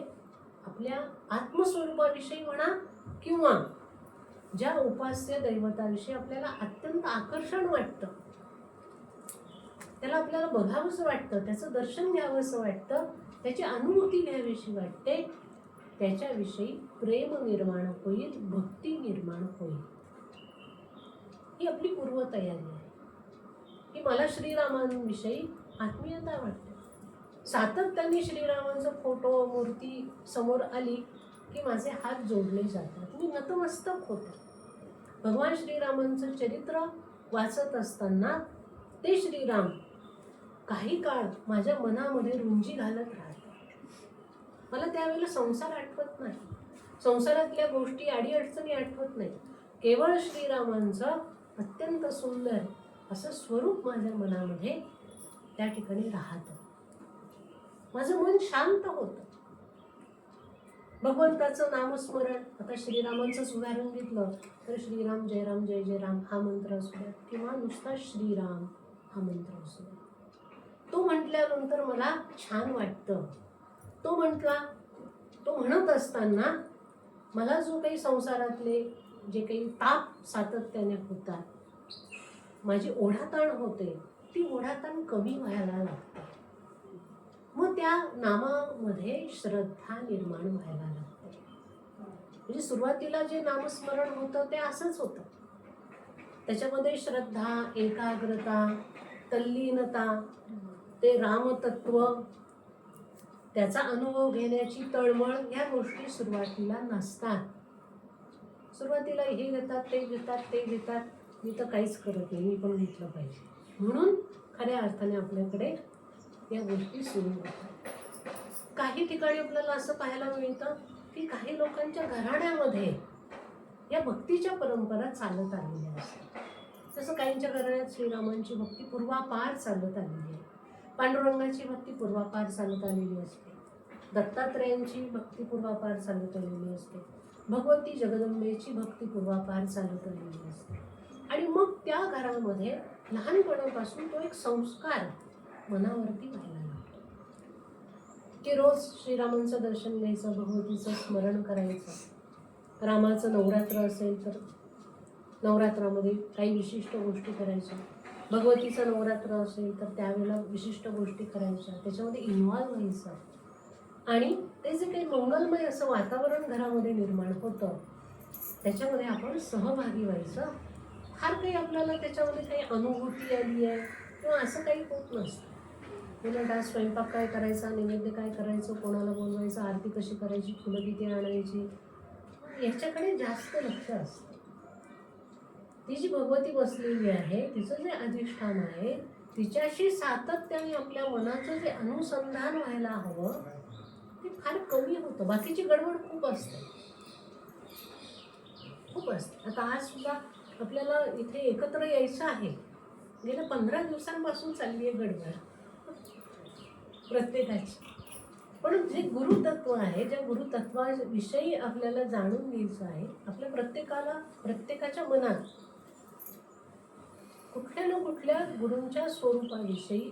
आपल्या आत्मस्वरूपाविषयी म्हणा किंवा ज्या उपास्य दैवताविषयी आपल्याला अत्यंत आकर्षण वाटतं, त्याला आपल्याला बघावंसं वाटतं, त्याचं दर्शन घ्यावंसं वाटतं, त्याची अनुभूती घ्यावीशी वाटते, त्याच्याविषयी प्रेम निर्माण होईल, भक्ती निर्माण होईल. ही आपली पूर्वतयारी आहे. की मला श्रीरामांविषयी आत्मीयता वाटते. सातत्याने श्रीरामांचा फोटो, मूर्ती समोर आली की माझे हात जोडले जातात, मी नतमस्तक होते. भगवान श्रीरामांचं चरित्र वाचत असताना ते श्रीराम काही काळ माझ्या मनामध्ये रुंजी घालत राहतात. मला त्यावेळेला संसार आठवत नाही, संसारातल्या गोष्टी अडीअडचणी आठवत नाही. केवळ श्रीरामांचं अत्यंत सुंदर असं स्वरूप माझ्या मनामध्ये त्या ठिकाणी राहतं. माझं मन शांत होतं. भगवंताचं नामस्मरण, आता श्रीरामांचंच उदाहरण घेतलं तर श्रीराम जय राम जय जय राम हा मंत्र असू द्या किंवा नुसता श्रीराम हा मंत्र असू द्या, तो म्हटल्यानंतर मला छान वाटतं. तो म्हटला, तो म्हणत असताना मला जो काही संसारातले जे काही ताप सातत्याने होतात, माझी ओढाताण होते, ती ओढाताण कमी व्हायला लागते. मग त्या नामामध्ये श्रद्धा निर्माण व्हायला लागते. म्हणजे सुरुवातीला जे नामस्मरण होतं ते असंच होतं, त्याच्यामध्ये श्रद्धा, एकाग्रता, तल्लीनता, ते रामतत्व, त्याचा अनुभव घेण्याची तळमळ, या गोष्टी सुरुवातीला नसतात. सुरुवातीला हे घेतात, ते घेतात, ते घेतात, मी तर काहीच करत नाही, मी पण घेतलं पाहिजे म्हणून खऱ्या अर्थाने आपल्याकडे या गोष्टी सुरू होतात. काही ठिकाणी आपल्याला असं पाहायला मिळतं की काही लोकांच्या घराण्यामध्ये या भक्तीच्या परंपरा चालत आलेल्या असतात. जसं काहींच्या घराण्यात श्रीरामांची भक्ती पूर्वापार चालत आलेली आहे, पांडुरंगाची भक्ती पूर्वापार चालत आलेली असते, दत्तात्रयांची भक्ती पूर्वापार चालत आलेली असते, भगवती जगदंबेची भक्ती पूर्वापार चालत आलेली असते. आणि मग त्या घरामध्ये लहानपणापासून तो एक संस्कार मनावरती व्हायला लागतो की रोज श्रीरामांचं दर्शन घ्यायचं, भगवतीचं स्मरण करायचं. रामाचं नवरात्र असेल तर नवरात्रामध्ये काही विशिष्ट गोष्टी करायच्या, भगवतीचं नवरात्र असेल तर त्यावेळेला विशिष्ट गोष्टी करायच्या, त्याच्यामध्ये इन्व्हॉल्व व्हायचं आणि ते जे काही मंगलमय असं वातावरण घरामध्ये निर्माण होतं त्याच्यामध्ये आपण सहभागी व्हायचं. फार काही आपल्याला त्याच्यामध्ये काही अनुभूती आली आहे किंवा असं काही होत नसतं. उलट आज स्वयंपाक काय करायचा, नैवेद्य काय करायचं, कोणाला बोलवायचं, आरती कशी करायची, फुलं किती आणायची, याच्याकडे जास्त लक्ष असतं. ती जी भगवती बसलेली आहे तिचं जे अधिष्ठान आहे तिच्याशी सातत्याने आपल्या मनाचं जे अनुसंधान व्हायला हवं ते फार कमी होतं. बाकीची गडबड खूप असते, खूप असते. आता आज सुद्धा आपल्याला इथे एकत्र यायचं आहे, गेल्या 15 दिवसांपासून चालली आहे गडबड प्रत्येकाची. पण जे गुरुतत्व आहे, ज्या गुरुतत्वाविषयी आपल्याला जाणून घ्यायचं आहे, आपल्या प्रत्येकाच्या मनात कुठल्या ना कुठल्या गुरूंच्या स्वरूपाविषयी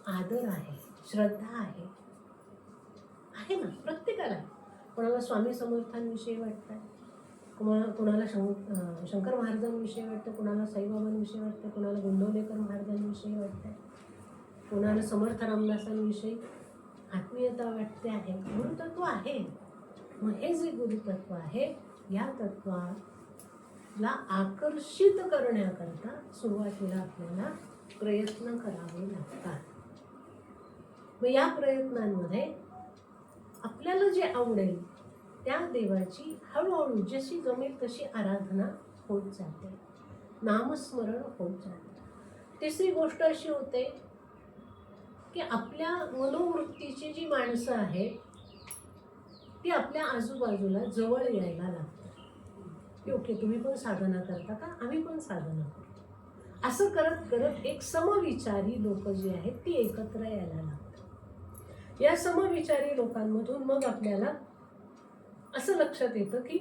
आदर आहे, श्रद्धा आहे ना, प्रत्येकाला. कोणाला स्वामी समर्थांविषयी वाटतंय, कोणाला शंकर महाराजांविषयी वाटतं, कोणाला साईबाबांविषयी वाटतं, कोणाला गोंदवलेकर महाराजांविषयी वाटतंय, कोणाला समर्थ रामदासांविषयी आत्मीयता वाटते आहे. गुरुतत्व आहे. मग हे जे गुरुतत्व आहे या तत्वाला आकर्षित करण्याकरता सुरुवातीला आपल्याला प्रयत्न करावे लागतात. मग या प्रयत्नांमध्ये आपल्याला जे आवडेल त्या देवाची हळूहळू जशी जमेल तशी आराधना होत जाते, नामस्मरण होत जाते. तिसरी गोष्ट अशी होते की आपल्या मनोवृत्तीची जी माणसं आहेत ती आपल्या आजूबाजूला जवळ यायला लागतात. ओके, तुम्ही पण साधना करता का, आम्ही पण साधना करतो, असं करत करत एक समविचारी लोक जी आहेत ती एकत्र यायला लागतात. या समविचारी लोकांमधून मग आपल्याला असं लक्षात येतं की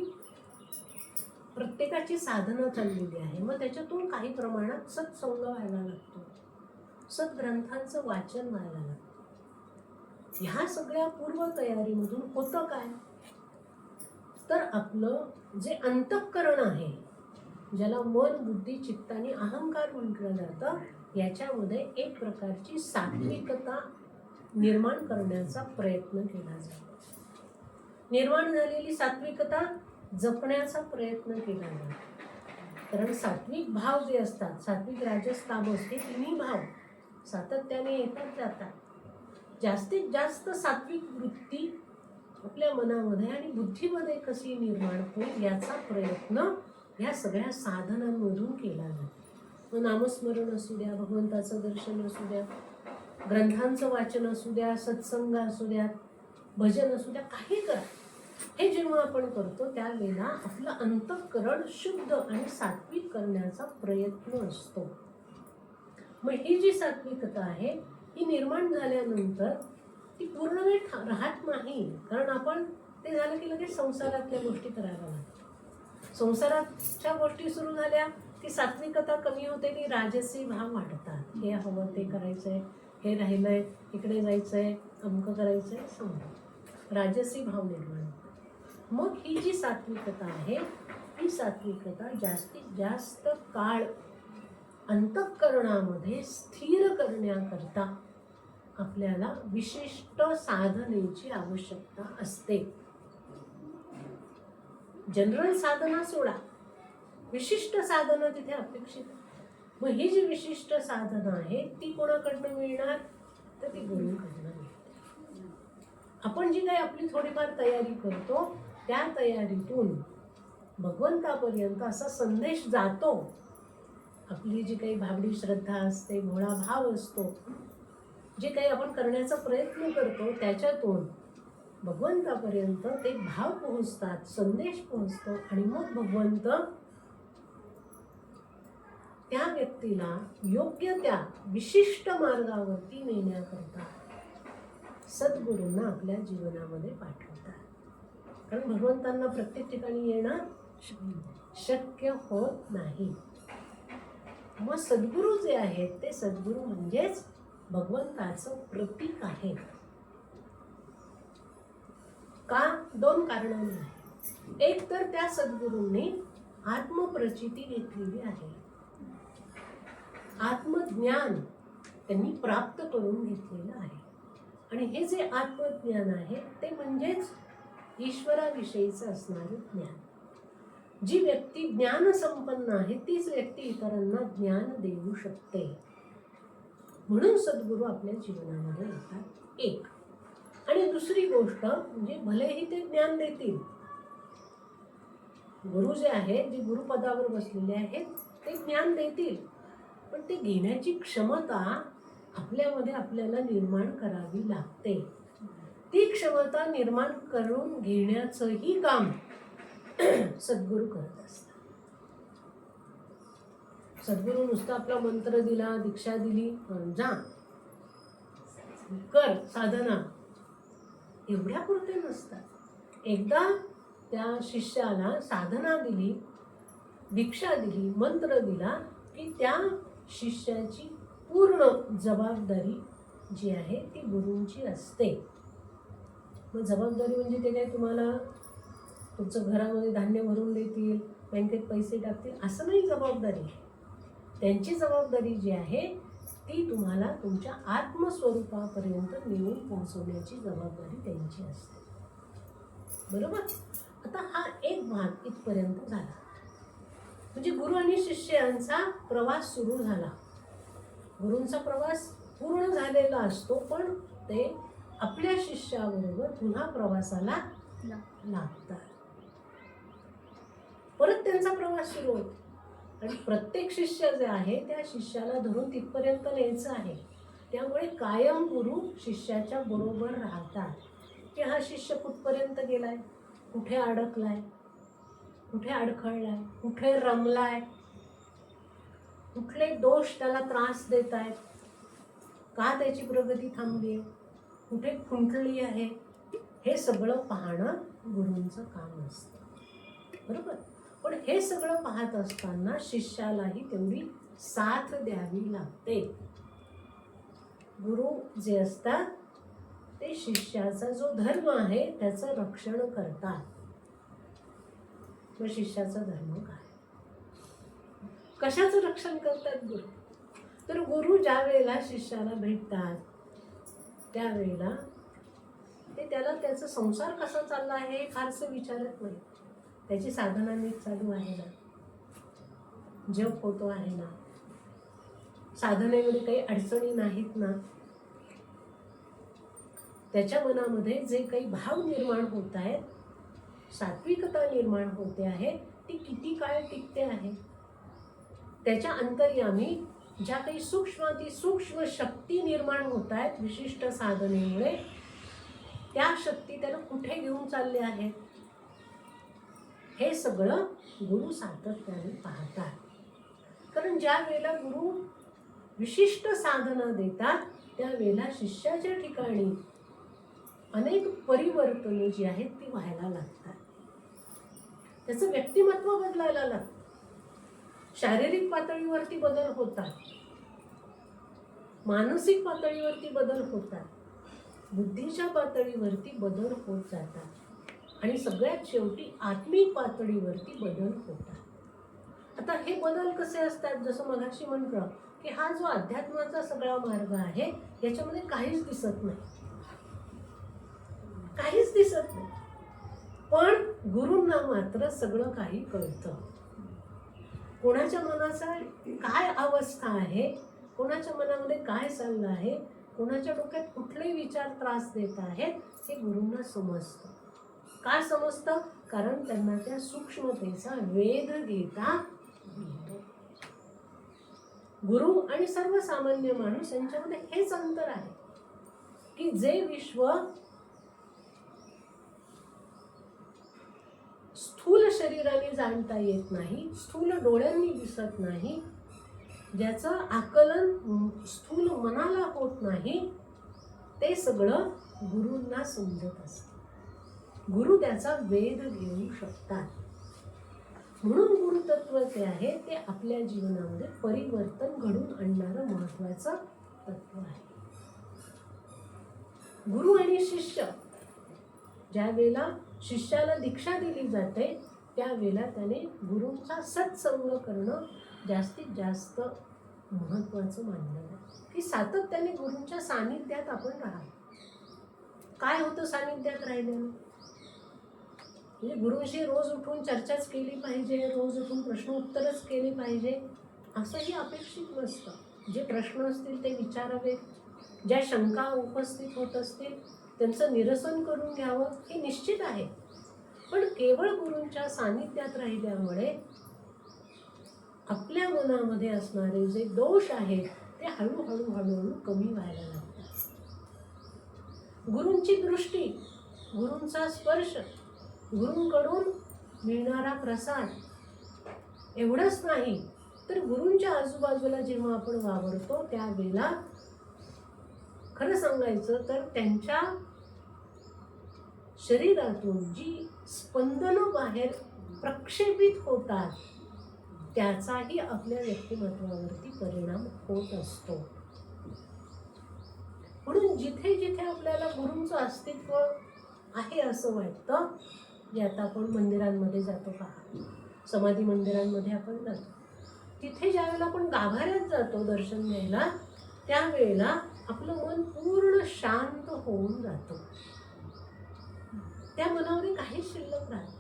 प्रत्येकाची साधना चाललेली आहे. मग त्याच्यातून काही प्रमाणात सत्संग व्हायला लागतो, सद्ग्रंथांचं वाचन व्हायला लागतं. ह्या सगळ्या पूर्वतयारीमधून होतं काय, तर आपलं जे अंतःकरण आहे, ज्याला मन, बुद्धी, चित्त आणि अहंकार म्हटलं जातं, याच्यामध्ये एक प्रकारची सात्विकता निर्माण करण्याचा प्रयत्न केला जातो. निर्माण झालेली सात्विकता जपण्याचा प्रयत्न केला जातो. कारण सात्विक भाव जे असतात, सात्विक, राजस, तामस, हे तिन्ही भाव सातत्याने येतात जातात. जास्तीत जास्त सात्विक वृत्ती आपल्या मनामध्ये आणि बुद्धीमध्ये कशी निर्माण होईल याचा प्रयत्न या सगळ्या साधनांमधून केला जातो. नामस्मरण असू द्या, भगवंताचं दर्शन असू द्या, ग्रंथांचं वाचन असू द्या, सत्संग असू द्या, भजन असू द्या, काही करा. हे जेव्हा आपण करतो त्यावेळेला आपलं अंतःकरण शुद्ध आणि सात्विक करण्याचा प्रयत्न असतो. मग ही जी सात्विकता आहे ही निर्माण झाल्यानंतर ती पूर्ण वेळ राहत नाही. कारण आपण ते झालं की लगेच संसारातल्या गोष्टी करायला लागतो. संसाराच्या गोष्टी सुरू झाल्या की सात्विकता कमी होते की राजसी भाव वाढतात. हे हवं, ते करायचंय, हे राहिलंय, इकडे जायचंय, अमुक करायचंय, समजा राजसी भाव निर्माण होतात. मग ही जी सात्विकता आहे ही सात्विकता जास्तीत जास्त काळ अंतःकरणामध्ये स्थिर करण्याकरता आपल्याला विशिष्ट साधनेची आवश्यकता असते. जनरल साधना सोडा, विशिष्ट साधना तिथे अपेक्षित आहे. मग ही जी विशिष्ट साधना आहे ती कोणाकडनं मिळणार, तर ती गुरुकडनं मिळते. आपण जी काही आपली थोडीफार तयारी करतो त्या तयारीतून भगवंतापर्यंत असा संदेश जातो. आपली जी काही भाबडी श्रद्धा असते, भोळा भाव असतो, जे काही आपण करण्याचा प्रयत्न करतो त्याच्यातून भगवंतापर्यंत ते भाव पोहोचतात, संदेश पोहोचतो आणि मग भगवंत त्या व्यक्तीला योग्य त्या विशिष्ट मार्गावरती नेण्याकरता सद्गुरूंना आपल्या जीवनामध्ये पाठवतात. कारण भगवंतांना प्रत्येक ठिकाणी येणं शक्य होत नाही. मग सद्गुरू जे आहेत ते सद्गुरू म्हणजेच भगवंताचं प्रतीक आहे. का? दोन कारणांनी आहे. एक तर त्या सद्गुरूंनी आत्मप्रचिती घेतलेली आहे, आत्मज्ञान त्यांनी प्राप्त करून घेतलेलं आहे. आणि हे जे आत्मज्ञान आहे ते म्हणजेच ईश्वराविषयीचं असणारं ज्ञान. जी व्यक्ती ज्ञान संपन्न आहे तीच व्यक्ती इतरांना ज्ञान देऊ शकते. म्हणून सद्गुरू आपल्या जीवनामध्ये येतात. एक. आणि दुसरी गोष्ट म्हणजे भलेही ते ज्ञान देतील, गुरु जे आहेत, जे गुरुपदावर बसलेले आहेत ते ज्ञान देतील, पण ते घेण्याची क्षमता आपल्यामध्ये आपल्याला निर्माण करावी लागते. ती क्षमता निर्माण करून घेण्याचंही काम सद्गुरू करत असतात. सद्गुरू नुसता आपला मंत्र दिला, दीक्षा दिली, जा कर साधना, एवढ्या पुरते नसतात. एकदा त्या शिष्याला साधना दिली, दीक्षा दिली, मंत्र दिला की त्या शिष्याची पूर्ण जबाबदारी जी आहे ती गुरूंची असते. मग जबाबदारी म्हणजे ते काय तुम्हाला तुमचं घरामध्ये धान्य भरून देतील, बँकेत पैसे टाकतील असं नाही. जबाबदारी त्यांची जबाबदारी जी आहे ती तुम्हाला तुमच्या आत्मस्वरूपापर्यंत नेऊन पोहोचवण्याची जबाबदारी त्यांची असते. बरोबर. आता हा एक भाग इथपर्यंत झाला. म्हणजे गुरु आणि शिष्यांचा प्रवास सुरू झाला. गुरूंचा प्रवास पूर्ण झालेला असतो, पण ते आपल्या शिष्याबरोबर पुन्हा प्रवासाला लागतात. परत त्यांचा प्रवास सुरू होतो. आणि प्रत्येक शिष्य जे आहे त्या शिष्याला धरून तिथपर्यंत न्यायचं आहे. त्यामुळे कायम गुरु शिष्याच्या बरोबर राहतात की हा शिष्य कुठपर्यंत गेलाय, कुठे अडकलाय, कुठे अडखळलाय, कुठे रमलाय, कुठले दोष त्याला त्रास देत आहेत, का त्याची प्रगती थांबली, कुठे खुंटली आहे, हे सगळं पाहणं गुरूंचं काम असतं. बरोबर. पण हे सगळं पाहत असताना शिष्यालाही तेवढी साथ द्यावी लागते. गुरु जे असतात ते शिष्याचा जो धर्म आहे त्याचं रक्षण करतात. मग शिष्याचा धर्म काय, कशाचं रक्षण करतात गुरु? तर गुरु ज्या वेळेला शिष्याला भेटतात त्यावेळेला ते त्याला त्याचा संसार कसा चालला आहे हे फारसं विचारत नाही. त्याची साधना नीट चालू आहे ना, जप होतो आहे ना, साधनेमध्ये काही अडचणी नाहीत ना, त्याच्या मनामध्ये जे काही भाव निर्माण होत आहेत, सात्विकता निर्माण होते आहे, ती किती काळ टिकते आहे. त्याच्या अंतर्यामी ज्या काही सूक्ष्म शक्ती निर्माण होत आहेत विशिष्ट साधनेमुळे, त्या शक्ती त्याला कुठे घेऊन चालले आहेत हे सगळं गुरु सातत्याने पाहतात. कारण ज्या वेळेला गुरु विशिष्ट साधना देतात त्यावेळेला शिष्याच्या ठिकाणी अनेक परिवर्तने जी आहेत ती व्हायला लागतात. त्याचं व्यक्तिमत्व बदलायला लागतं. शारीरिक पातळीवरती बदल होतात, मानसिक पातळीवरती बदल होतात, बुद्धीच्या पातळीवरती बदल होत जातात आणि सगळ्यात शेवटी आत्मिक पातळीवरती बदल होतात. आता हे बदल कसे असतात, जसं मगाशी म्हटलं की हा जो अध्यात्माचा सगळा मार्ग आहे याच्यामध्ये काहीच दिसत नाही, काहीच दिसत नाही, पण गुरूंना मात्र सगळं काही कळतं. कोणाच्या मनाचा काय अवस्था आहे, कोणाच्या मनामध्ये काय चाललं आहे, कोणाच्या डोक्यात कुठले विचार त्रास देत आहेत हे गुरूंना समजतं. का समजतं? कारण त्यांना त्या सूक्ष्मतेचा वेध घेता येतो. गुरु आणि सर्वसामान्य माणूस यांच्यामध्ये हेच अंतर आहे की जे विश्व स्थूल शरीराने जाणता येत नाही, स्थूल डोळ्यांनी दिसत नाही, ज्याचं आकलन स्थूल मनाला होत नाही, ते सगळं गुरूंना समजत असतं. गुरु त्याचा वेध घेऊ शकतात. म्हणून गुरुतत्व जे आहे ते आपल्या जीवनामध्ये परिवर्तन घडून आणणारं महत्वाचं तत्व आहे. गुरु आणि शिष्य ज्या वेळेला शिष्याला दीक्षा दिली जाते त्यावेळेला त्याने गुरूंचा सत्संग करणं जास्तीत जास्त महत्त्वाचं मानलं जातं, की सातत्याने गुरूंच्या सानिध्यात आपण राहावं. काय होतं सानिध्यात राहिल्यानं? म्हणजे गुरूंशी रोज उठून चर्चाच केली पाहिजे, रोज उठून प्रश्न उत्तरच केली पाहिजे असंही अपेक्षित नसतं. जे प्रश्न असतील ते विचारावे, ज्या शंका उपस्थित होत असतील त्यांचं निरसन करून घ्यावं हे निश्चित आहे. पण केवळ गुरूंच्या सानिध्यात राहिल्यामुळे आपल्या मनामध्ये असणारे जे दोष आहेत ते हळूहळू हळूहळू कमी व्हायला लागतात. गुरूंची दृष्टी, गुरूंचा स्पर्श, गुरूंकडून मिळणारा प्रसाद एवढंच नाही तर गुरूंच्या आजूबाजूला जेव्हा आपण वावरतो त्यावेळेला खरं सांगायचं तर त्यांच्या शरीरातून जी स्पंदनं बाहेर प्रक्षेपित होतात त्याचाही आपल्या व्यक्तिमत्वावरती परिणाम होत असतो. म्हणून जिथे जिथे आपल्याला गुरूंचं अस्तित्व आहे असं वाटतं, जे आता आपण मंदिरांमध्ये जातो पहा, समाधी मंदिरांमध्ये आपण जातो, तिथे ज्यावेळेला आपण गाभाऱ्यात जातो दर्शन घ्यायला त्यावेळेला आपलं मन पूर्ण शांत होऊन जातं. त्या मनावर काहीच शिल्लक राहत.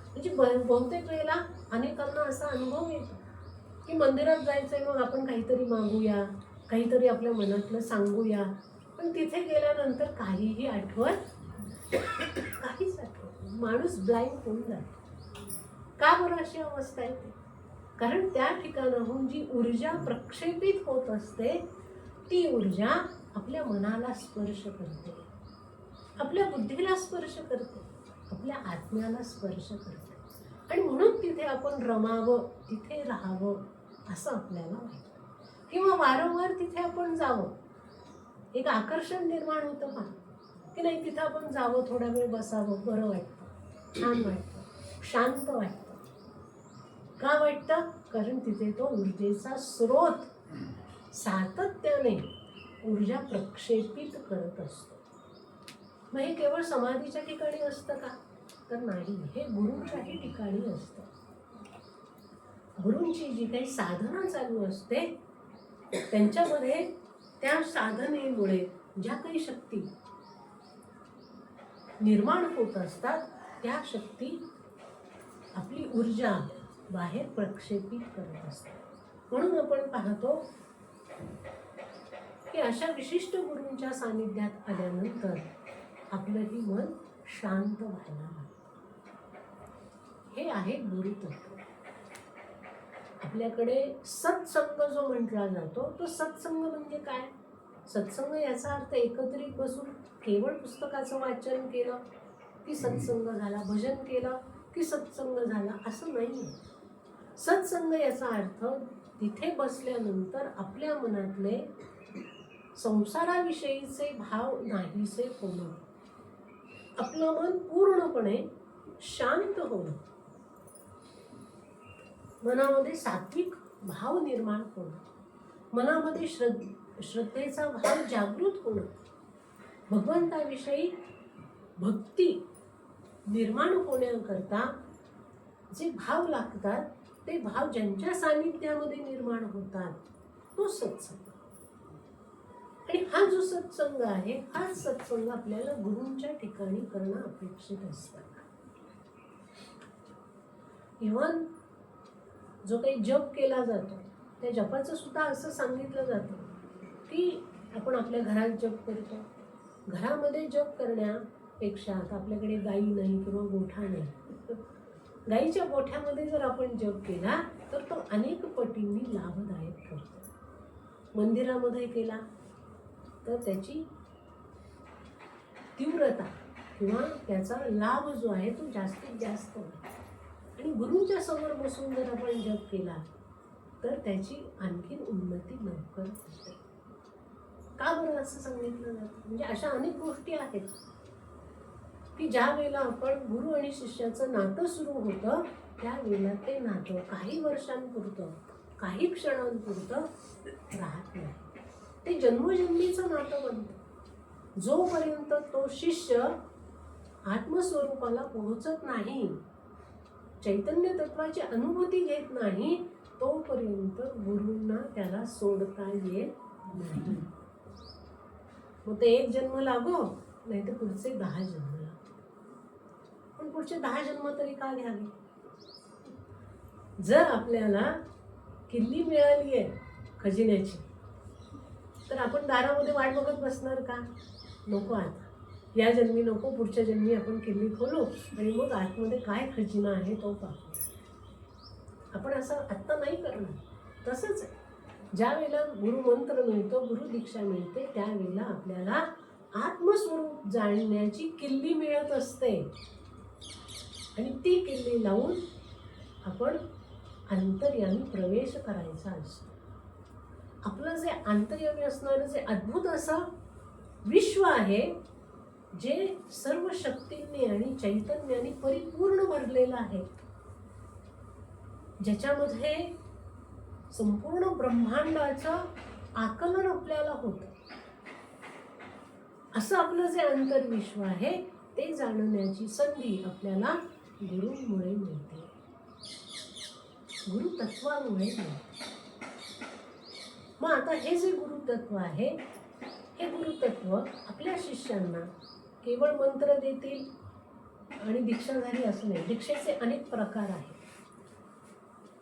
म्हणजे बहुतेक वेळेला अनेकांना असा अनुभव येतो की मंदिरात जायचंय मग आपण काहीतरी मागूया, काहीतरी आपल्या मनातलं सांगूया, पण तिथे गेल्यानंतर काहीही आठवत काहीच आठवत माणूस ब्लाइंड होऊन जातो. का बरं अशी अवस्था येते? कारण त्या ठिकाणाहून जी ऊर्जा प्रक्षेपित होत असते ती ऊर्जा आपल्या मनाला स्पर्श करते, आपल्या बुद्धीला स्पर्श करते, आपल्या आत्म्याला स्पर्श करते आणि म्हणून तिथे आपण रमावं, तिथे राहावं असं आपल्याला वाटतं किंवा वारंवार तिथे आपण जावं. एक आकर्षण निर्माण होतं पहा की नाही, तिथं आपण जावं, थोडा वेळ बसावं, बरं वाटतं, छान वाटतं, शांत वाटतं. का वाटतं? कारण तिथे तो ऊर्जेचा स्रोत सातत्याने ऊर्जा प्रक्षेपित करत असतो. मग हे केवळ समाधीच्या ठिकाणी असतं का? तर नाही, हे गुरूंच्याही ठिकाणी असतं. गुरूंची जी काही साधना चालू असते त्यांच्यामध्ये त्या साधनेमुळे ज्या काही शक्ती निर्माण होत असतात त्या शक्ती आपली ऊर्जा बाहेर प्रक्षेपित करत असतात. म्हणून आपण पाहतो की अशा विशिष्ट गुरूंच्या सानिध्यात आल्यानंतर आपलंही मन शांत व्हायला लागतं. हे आहे गुरुतत्व. आपल्याकडे सत्संग जो म्हटला जातो तो सत्संग म्हणजे काय? सत्संग याचा अर्थ एकत्रित बसून केवळ पुस्तकाचं वाचन केलं की सत्संग झाला, भजन केलं की सत्संग झाला असं नाही. सत्संग याचा अर्थ तिथे बसल्यानंतर आपल्या मनातले संसाराविषयीचे भाव नाहीसे होणं, आपलं मन पूर्णपणे शांत होणं, मनामध्ये सात्विक भाव निर्माण होणं, मनामध्ये श्रद्धेचा भाव जागृत होणं, भगवंताविषयी भक्ती निर्माण होण्याकरता जे भाव लागतात ते भाव ज्यांच्या सानिध्यामध्ये निर्माण होतात तो सत्संग. आणि हा जो सत्संग आहे हाच सत्संग आपल्याला गुरूंच्या ठिकाणी करणं अपेक्षित असतं. इव्हन जो काही जप केला जातो त्या जपाचं सुद्धा असं सांगितलं जातं की आपण आपल्या घरात जप करतो, घरामध्ये जप करण्यापेक्षा आता आपल्याकडे गाई नाही किंवा गोठा नाही, गाईच्या गोठ्यामध्ये जर आपण जप केला तर तो अनेक पटींनी लाभदायक ठरतो. मंदिरामध्ये केला तर त्याची तीव्रता किंवा त्याचा लाभ जो आहे तो जास्तीत जास्त होतो. आणि गुरूंच्या समोर बसून जर आपण जप केला तर त्याची आणखी उन्नती लवकर होते. का बरं असं सांगितलं जातं? म्हणजे अशा अनेक गोष्टी आहेत की ज्या वेळेला आपण गुरु आणि शिष्याचं नातं सुरू होतं त्यावेळेला ते नातं काही वर्षांपुरतं, काही क्षणांपुरतं राहत नाही, ते जन्मजन्मीचं नातं बनतं. जोपर्यंत तो शिष्य आत्मस्वरूपाला पोहोचत नाही, चैतन्य तत्वाची अनुभूती घेत नाही, तोपर्यंत गुरूंना त्याला सोडता येत नाही. मग ते 1 जन्म लागो, नाही तर पुढचे 10 जन्म लागो. पण पुढचे 10 जन्म तरी का घ्यावे? जर आपल्याला किल्ली मिळाली आहे खजिन्याची, तर आपण दारामध्ये वाट बघत बसणार का? नको, आता या जन्मी नको, पुढच्या जन्मी आपण किल्ली खोलू आणि मग आतमध्ये काय खजिना आहे तो पाहू. आपण असं आत्ता नाही करणार. तसंच आहे, ज्या वेळेला गुरुमंत्र मिळतो, गुरु दीक्षा मिळते, त्यावेळेला आपल्याला आत्मस्वरूप जाणण्याची किल्ली मिळत असते. आणि ती किल्ली लावून आपण अंतर्यामी प्रवेश करायचा असतो. आपलं जे अंतर्यामी असणारं जे अद्भुत असं विश्व आहे, जे सर्व शक्तींनी आणि चैतन्याने परिपूर्ण भरलेलं आहे, ज्याच्यामध्ये संपूर्ण ब्रह्मांडाचं आकलन आपल्याला होतं, असं आपलं जे अंतर्विश्व आहे ते जाणण्याची संधी आपल्याला गुरूंमुळे मिळते, गुरुतत्वामुळे मिळते. मग आता हे जे गुरुतत्व आहे, हे गुरुतत्व आपल्या शिष्यांना केवळ मंत्र देतील आणि दीक्षा झाली असं नाही. दीक्षेचे अनेक प्रकार आहेत.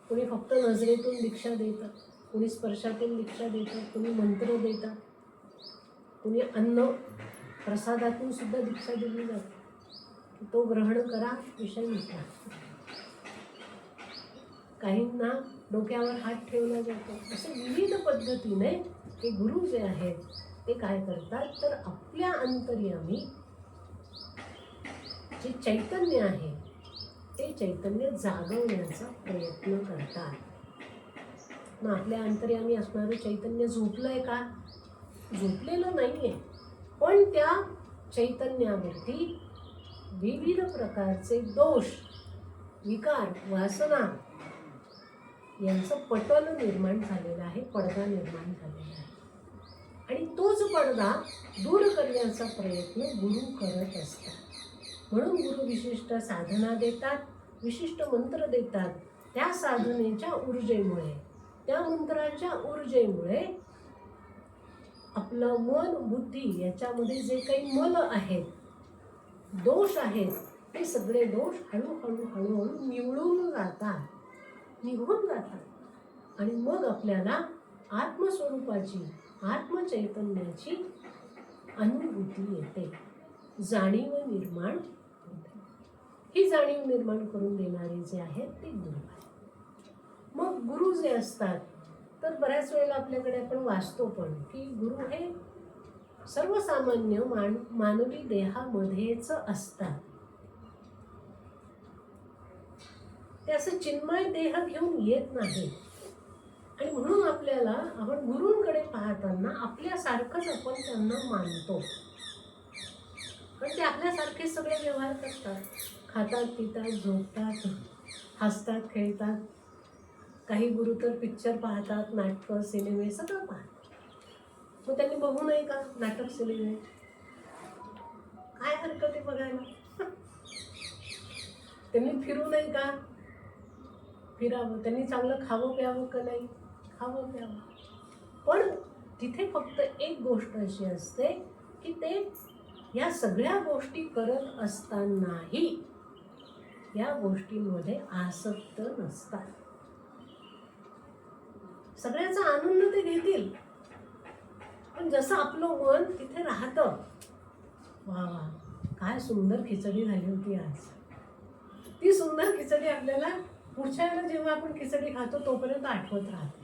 कोणी फक्त नजरेतून दीक्षा देतं, कोणी स्पर्शातून दीक्षा देतं, कोणी मंत्र देतात, कोणी अन्न प्रसादातून सुद्धा दीक्षा दिली जाते, की तो ग्रहण करा, विषय मिटला. काहींना डोक्यावर हात ठेवला जातो. असे विविध पद्धतीने हे गुरु जे आहेत ते काय करतात, तर आपल्या अंतर्यामी जे चैतन्य आहे ते चैतन्य जागवण्याचा प्रयत्न करतात. मग आपल्या अंतर्यामी असणारं चैतन्य झोपलंय का? झोपलेलं नाहीये, पण त्या चैतन्यावरती विविध प्रकारचे दोष, विकार, वासना यांचं पटल निर्माण झालेलं आहे, पडदा निर्माण झालेला आहे. आणि तोच पडदा दूर करण्याचा प्रयत्न गुरु करत असतात. म्हणून गुरु विशिष्ट साधना देतात, विशिष्ट मंत्र देतात. त्या साधनेच्या ऊर्जेमुळे, त्या मंत्राच्या ऊर्जेमुळे आपलं मन, बुद्धी याच्यामध्ये जे काही मल आहेत, दोष आहेत, ते सगळे दोष हळूहळू हळूहळू निवळून जातात, निघून जातात. आणि मग आपल्याला आत्मस्वरूपाची, आत्मचैतन्याची अनुभूती येते, जाणीव निर्माण होते. ही जाणीव निर्माण करून देणारे जे आहेत ते गुरु आहेत. मग गुरु जे असतात, तर बऱ्याच वेळेला आपल्याकडे आपण वाचतो पण की गुरु हे सर्वसामान्य मानवी देहामध्येच असतात. ते असं चिन्मय देह घेऊन येत नाही. आणि म्हणून आपण गुरूंकडे पाहताना आपल्यासारखंच आपण त्यांना मानतो, कारण ते आपल्यासारखे सगळे व्यवहार करतात, खातात, पितात, झोपतात, हसतात, खेळतात. काही गुरु तर पिक्चर पाहतात, नाटकं, सिनेमे सगळं पाहतात. मग त्यांनी बघू नये का नाटक, सिनेमे? काय हरकत आहे बघायला? त्यांनी फिरू नये का? फिरावं. त्यांनी चांगलं खावं प्यावं का नाही? खावं प्यावं. पण तिथे फक्त एक गोष्ट अशी असते की ते या सगळ्या गोष्टी करत असतानाही या गोष्टींमध्ये आसक्त नसतात. सगळ्याचा आनंद ते घेतील, पण जसं आपलं मन तिथे राहतं, वा वा काय सुंदर खिचडी झाली होती आज, ती सुंदर खिचडी आपल्याला पुढच्या वेळेला जेव्हा आपण खिचडी खातो तोपर्यंत आठवत राहते.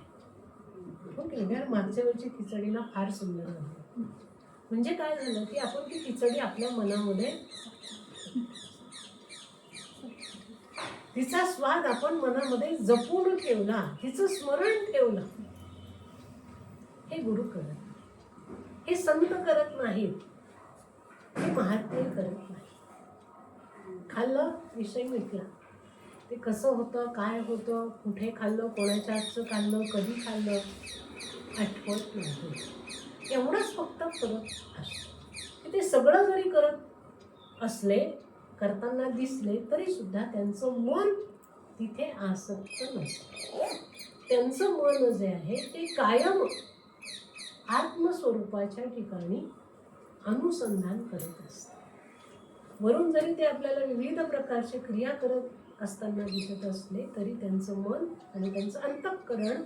मागच्या वेळची खिचडी ना फार सुंदर झाली. म्हणजे काय झालं की आपण ती खिचडी आपल्या मनामध्ये, तिचा स्वाद आपण मनामध्ये जपून ठेवला, तिचं स्मरण ठेवलं. हे गुरु करत, हे संत करत नाहीत, हे महात्मे करत नाही. खाल्लं, विषय मिटला. ते कसं होतं, काय होतं, कुठे खाल्लं, कोणाच्या हातचं खाल्लं, कधी खाल्लं, आठवत नाही. एवढंच फक्त करत असतं. ते सगळं जरी करत असले करताना दिसले तरी सुद्धा त्यांचं मन तिथे आसक्त नसतं. त्यांचं मन जे आहे ते कायम आत्मस्वरूपाच्या ठिकाणी अनुसंधान करत असतं. वरून जरी ते आपल्याला विविध प्रकारचे क्रिया करत असताना दिसत असले तरी त्यांचं मन आणि त्यांचं अंतःकरण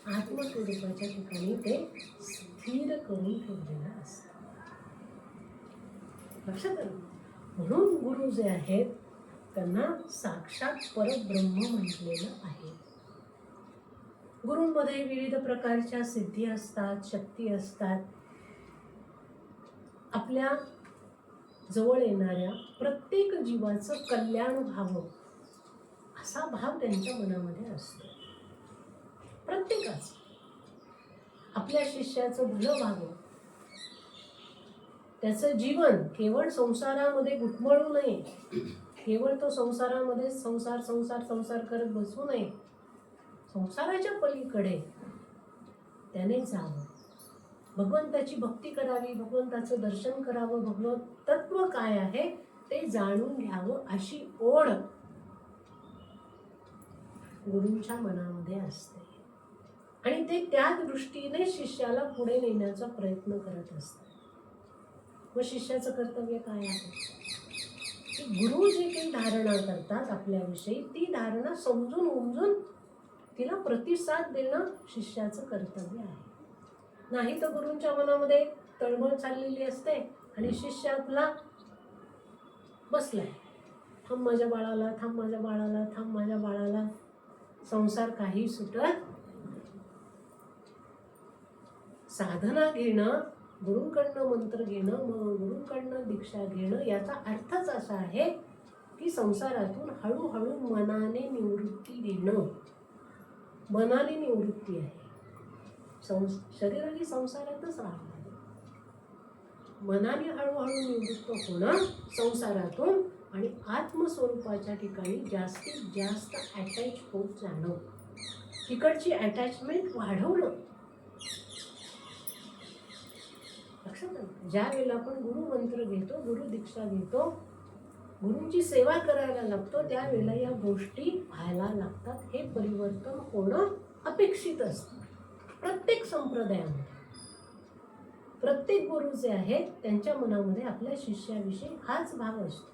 आत्मस्वरूपाच्या ठिकाणी ते स्थिर करून ठेवलेलं असतं. लक्षात आलं? म्हणून गुरु जे आहेत त्यांना साक्षात परब्रह्म म्हटलेलं आहे. गुरूंमध्ये विविध प्रकारच्या सिद्धी असतात, शक्ती असतात. आपल्या जवळ येणाऱ्या प्रत्येक जीवाचं कल्याण व्हावं असा भाव त्यांच्या मनामध्ये असतो. प्रत्येकाचं आपल्या शिष्याचं भलं व्हावं, त्याचं जीवन केवळ संसारामध्ये गुटमळू नये, केवळ तो संसारामध्ये संसार संसार संसार करत बसू नये. संसाराच्या पलीकडे त्याने जावं, भगवंताची भक्ती करावी, भगवंताचं दर्शन करावं, भगवत तत्व काय आहे ते जाणून घ्यावं अशी ओढ गुरूंच्या मनामध्ये असते. आणि ते त्या दृष्टीने शिष्याला पुढे नेण्याचा प्रयत्न करत असतात. मग शिष्याचं कर्तव्य काय आहे की गुरु जे काही धारणा करतात आपल्याविषयी ती धारणा समजून उमजून तिला प्रतिसाद देणं शिष्याचं कर्तव्य आहे. नाही तर गुरूंच्या मनामध्ये तळमळ चाललेली असते आणि शिष्य आपला बसलाय, थांब माझ्या बाळाला, थांब माझ्या बाळाला, थांब माझ्या बाळाला. संसार काही सुटत. साधना घेणं, गुरूंकडनं मंत्र घेणं, मग गुरूंकडनं दीक्षा घेणं याचा अर्थच असा आहे की संसारातून हळूहळू मनाने निवृत्ती घेणं. मनाने निवृत्ती आहे. शरीराने संसारातच राहणार, मनाने हळूहळू निवृत्त होणं संसारातून आणि आत्मस्वरूपाच्या ठिकाणी जास्तीत जास्त अटॅच होत जाणं, तिकडची अटॅचमेंट वाढवणं. लक्षात आलं? ज्या वेळेला आपण गुरु मंत्र घेतो, गुरु दीक्षा घेतो, गुरूंची सेवा करायला लागतो त्यावेळेला या गोष्टी व्हायला लागतात. हे परिवर्तन होणं अपेक्षित असतं. प्रत्येक संप्रदायामध्ये प्रत्येक गुरु जे आहेत त्यांच्या मनामध्ये आपल्या शिष्याविषयी हाच भाव असतो.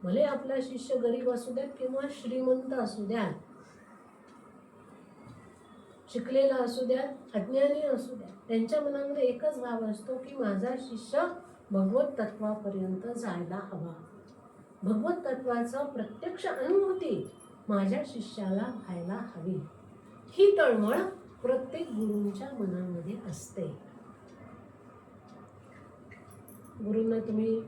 भले आपला शिष्य गरीब असू द्यात किंवा श्रीमंत असू द्यात, शिकलेला असू द्यात, अज्ञानी असू द्यात, त्यांच्या मनामध्ये एकच भाव असतो की माझा शिष्य भगवत तत्वापर्यंत जायला हवा. भगवत तत्वाचं प्रत्यक्ष अनुभूती माझ्या शिष्याला व्हायला हवी. ही तळमळ प्रत्येक गुरूंच्या मनामध्ये असते. गुरूंना तुम्ही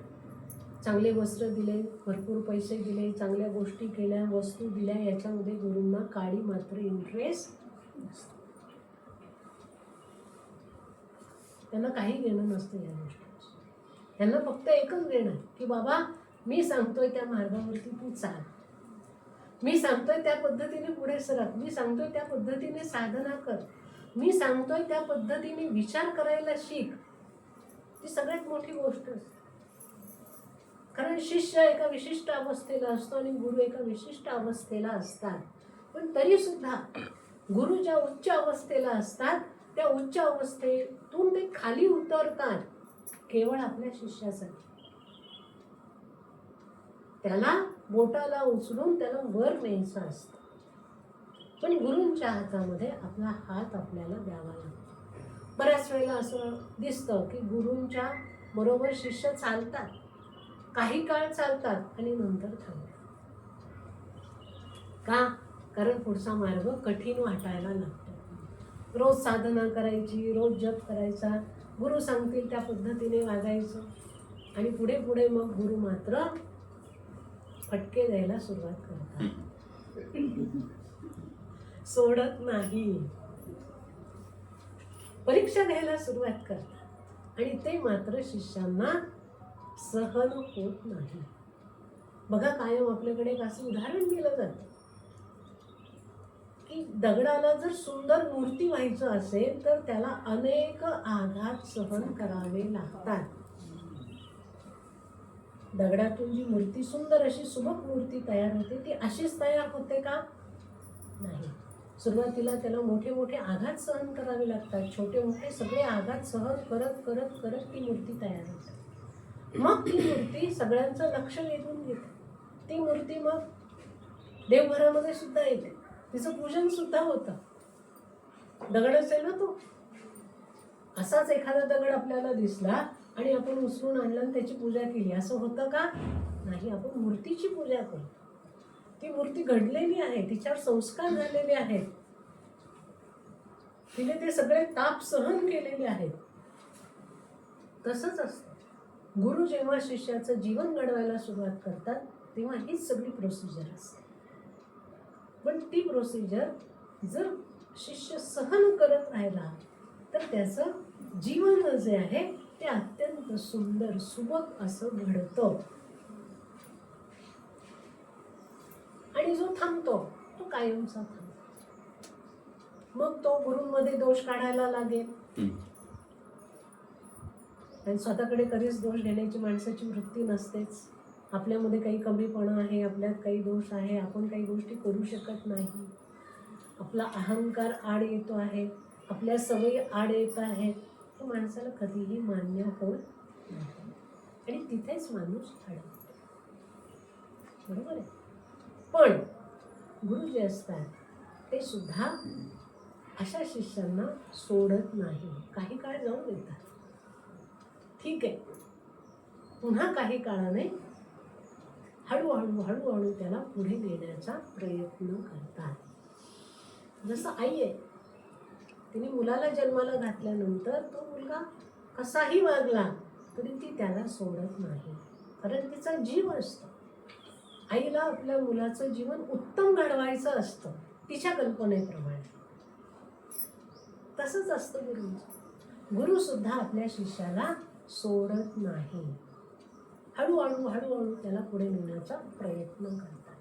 चांगले वस्त्र दिले, भरपूर पैसे दिले, चांगल्या गोष्टी केल्या, वस्तू दिल्या, याच्यामध्ये गुरूंना काळी मात्र इंटरेस्ट नसतो. त्यांना काही घेणं नसतं या गोष्टी. त्यांना फक्त एकच घेणं की बाबा मी सांगतोय त्या मार्गावरती तू चाल, मी सांगतोय त्या पद्धतीने पुढे सरक, मी सांगतोय त्या पद्धतीने साधना कर, मी सांगतोय त्या पद्धतीने विचार करायला शिक. ती सगळ्यात मोठी गोष्ट असते. कारण शिष्य एका विशिष्ट अवस्थेला असतो आणि गुरु एका विशिष्ट अवस्थेला असतात. पण तरी सुद्धा गुरु ज्या उच्च अवस्थेला असतात त्या उच्च अवस्थेतून ते खाली उतरतात केवळ आपल्या शिष्यासाठी. त्याला बोटाला उचलून त्याला वर न्यायचं असतं. पण गुरूंच्या हातामध्ये आपला हात आपल्याला द्यावा लागतो. बऱ्याच वेळेला असं दिसतं की गुरूंच्या बरोबर शिष्य चालतात, काही काळ चालतात आणि नंतर थांबतात. का? कारण पुढचा मार्ग कठीण वाटायला लागतो. रोज साधना करायची, रोज जप करायचा, गुरु सांगतील त्या पद्धतीने वागायचं आणि पुढे पुढे मग गुरु मात्र फटके द्यायला सुरुवात करतात. सोडत नाही, परीक्षा द्यायला सुरुवात करतात आणि ते मात्र शिष्यांना सहन होत नाही. बघा कायम आपल्याकडे एक असं उदाहरण दिलं जातं की दगडाला जर सुंदर मूर्ती व्हायचं असेल तर त्याला अनेक आघात सहन करावे लागतात. दगडातून जी मूर्ती, सुंदर अशी सुबक मूर्ती तयार होते, ती अशीच तयार होते का? नाही. सुरुवातीला त्याला मोठे मोठे आघात सहन करावे लागतात. छोटे मोठे सगळे आघात सहन करत करत करत ती मूर्ती तयार होते. मग ती मूर्ती सगळ्यांचं लक्ष वेधून घेते. ती मूर्ती मग देवघरामध्ये सुद्धा येते, तिचं पूजन सुद्धा होतं. दगडच आहे ना तो. असाच एखादा दगड आपल्याला दिसला आणि आपण उचलून आणला आणि त्याची पूजा केली, असं होतं का? नाही. आपण मूर्तीची पूजा करतो. ती मूर्ती घडलेली आहे, तिच्यावर संस्कार झालेले आहेत, तिने ते सगळे ताप सहन केलेले आहेत. तसंच असतं. गुरु जेव्हा शिष्याचं जीवन घडवायला सुरुवात करतात तेव्हा हीच सगळी प्रोसिजर असते. पण ती प्रोसिजर जर शिष्य सहन करत राहिला तर त्याचं जीवन जे आहे ते अत्यंत सुंदर सुबक असं घडतं. आणि जो थांबतो तो कायमचा थांबतो. मग तो गुरूंमध्ये दोष काढायला लागेल. आणि स्वतःकडे कधीच दोष घेण्याची माणसाची वृत्ती नसतेच. आपल्यामध्ये काही कमीपणा आहे, आपल्यात काही दोष आहे, आपण काही गोष्टी करू शकत नाही, आपला अहंकार आड येतो आहे, आपल्या सवयी आड येत आहेत, हे माणसाला कधीही मान्य होत नाही. आणि तिथेच माणूस अडकतो. बरोबर आहे. पण गुरु जे असतात ते सुद्धा अशा शिष्यांना सोडत नाही. काही काळ जाऊ देतात. ठीक आहे, पुन्हा काही काळाने हळूहळू हळूहळू त्याला पुढे नेण्याचा प्रयत्न करतात. जसं आई आहे, तिने मुलाला जन्माला घातल्यानंतर तो मुलगा कसाही वागला तरी ती त्याला सोडत नाही, कारण तिचा जीव असतो. आईला आपल्या मुलाचं जीवन उत्तम घडवायचं असतं तिच्या कल्पनेप्रमाणे. तसंच असतं गुरुंचं. गुरु सुद्धा आपल्या शिष्याला सोडत नाही. हळूहळू हळूहळू त्याला पुढे नेण्याचा प्रयत्न करतात.